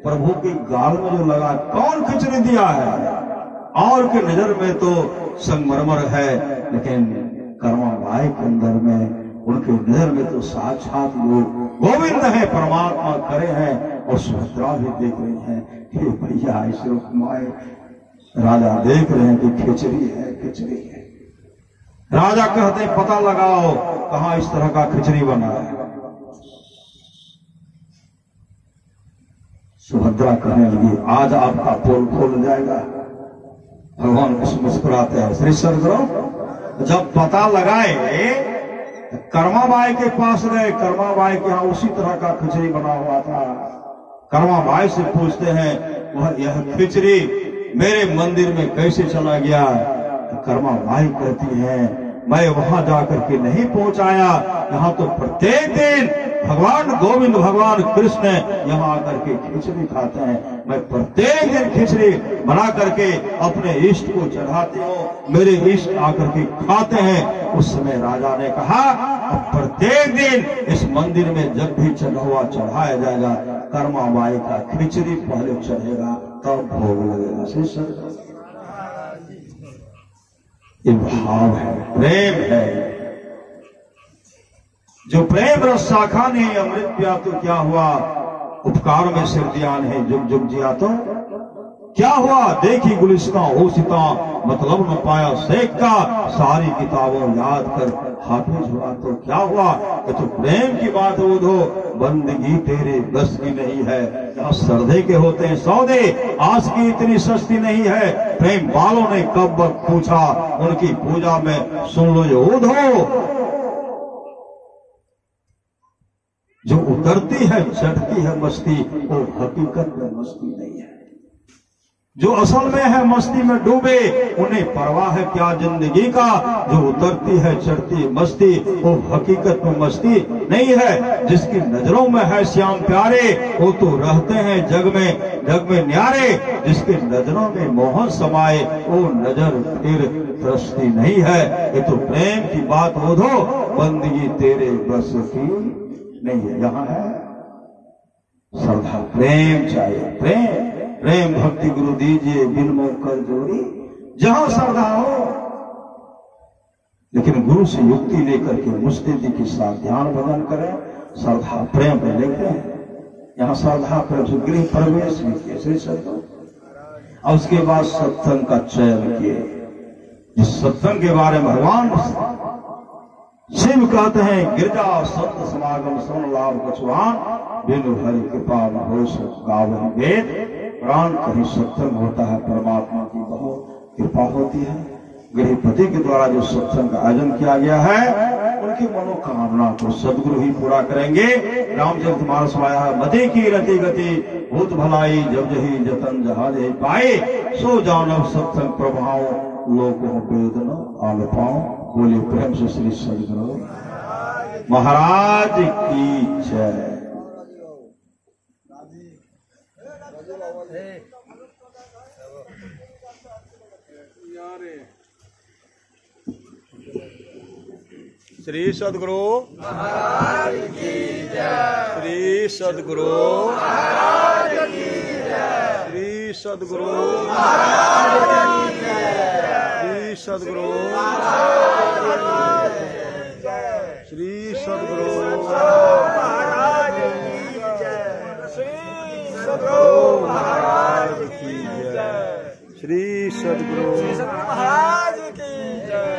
प्रभु की गाल में जो लगा, कौन खिचड़ी दिया है? और के नजर में तो संगमरमर है, लेकिन कर्माबाई के अंदर में, उनके नजर में तो साक्षात लोग गोविंद है, परमात्मा खड़े हैं। और सुभद्रा भी देख रही हैं कि भैया इस रूप में राजा देख रहे हैं कि खिचड़ी है, खिचड़ी है। राजा कहते हैं पता लगाओ कहां इस तरह का खिचड़ी बना है। सुभद्रा कहने लगी आज आपका पोल खोल जाएगा। भगवान कृष्ण मुस्कुराते हैं, श्री सदगुरु जब पता लगाए, कर्माबाई के पास गए, कर्माबाई के यहाँ उसी तरह का खिचड़ी बना हुआ था। कर्माबाई से पूछते हैं वह यह खिचड़ी मेरे मंदिर में कैसे चला गया? कर्माबाई कहती है मैं वहां जाकर के नहीं पहुंचाया, यहाँ तो प्रत्येक दिन भगवान गोविंद भगवान कृष्ण यहाँ आकर के खिचड़ी खाते हैं। मैं प्रत्येक दिन खिचड़ी बना करके अपने इष्ट को चढ़ाती हूँ, मेरे इष्ट आकर के खाते हैं। उस समय राजा ने कहा अब प्रत्येक दिन इस मंदिर में जब भी चढ़ावा चढ़ाया जाएगा, कर्माबाई का खिचड़ी पहले चढ़ेगा तब भोग लगेगा। ये भाव है, प्रेम है। जो प्रेम रस शाखा ने अमृत पिया तो क्या हुआ, उपकार में सिर दिया नहीं, जुग जुग जिया तो क्या हुआ। देखी गुलिस्ता होशिता मतलब न पाया शेख का, सारी किताबों याद कर हाथों जुड़ा तो क्या हुआ। ये तो प्रेम की बात हो दो, बंदगी तेरे बस की नहीं है। यहाँ श्रद्धे के होते हैं सौदे, आज की इतनी सस्ती नहीं है। प्रेम वालों ने कब वक्त पूछा, उनकी पूजा में सुन लो जो उधो। जो उतरती है चढ़ती है मस्ती, वो हकीकत में मस्ती नहीं है। जो असल में है मस्ती में डूबे, उन्हें परवाह है क्या जिंदगी का। जो उतरती है चढ़ती मस्ती, वो हकीकत में मस्ती नहीं है। जिसकी नजरों में है श्याम प्यारे, वो तो रहते हैं जग में न्यारे। जिसकी नजरों में मोहन समाये, वो नजर फिर तरसती नहीं है। ये तो प्रेम की बात हो दो, बंदगी तेरे बस की नहीं है। यहाँ है श्रद्धा, प्रेम चाहिए, प्रेम प्रेम भक्ति गुरु दीजिए बिन मोह कर जोड़ी, जहां श्रद्धा हो। लेकिन गुरु से युक्ति लेकर के मुस्तैदी के साथ ध्यान भजन करें, श्रद्धा प्रेम में लेते हैं। यहाँ श्रद्धा प्रेम से गृह प्रवेश भी किए श्री सदगुरु, और उसके बाद सत्संग का चयन किए। जिस सत्संग के बारे में भगवान शिव कहते हैं, गिरजा संत समागम सुन लाभ कछुआन, बिनु हरि कृपा न हो सो गावहि वेद। प्राण कहीं सत्संग होता है, परमात्मा की बहुत कृपा होती है। गृहपति के द्वारा जो सत्संग का आयोजन किया गया है, उनकी मनोकामना को सदगुरु ही पूरा करेंगे। रामचरितमानस में आया है, मति की रति गति भूत भलाई, जब जही जतन जहाज पाए, सो जानव सत्संग प्रभाव लोको वेदन आल पाओ। बोले प्रेम से श्री सदगुरु महाराज की जय। श्री सदगुरु महाराज की जय। श्री सदगुरु महाराज की जय। श्री सदगुरु महाराज की जय। श्री सदगुरु महाराज की जय। श्री सदगुरु महाराज की जय। श्री सदगुरु महाराज की जय। श्री सदगुरु महाराज की जय।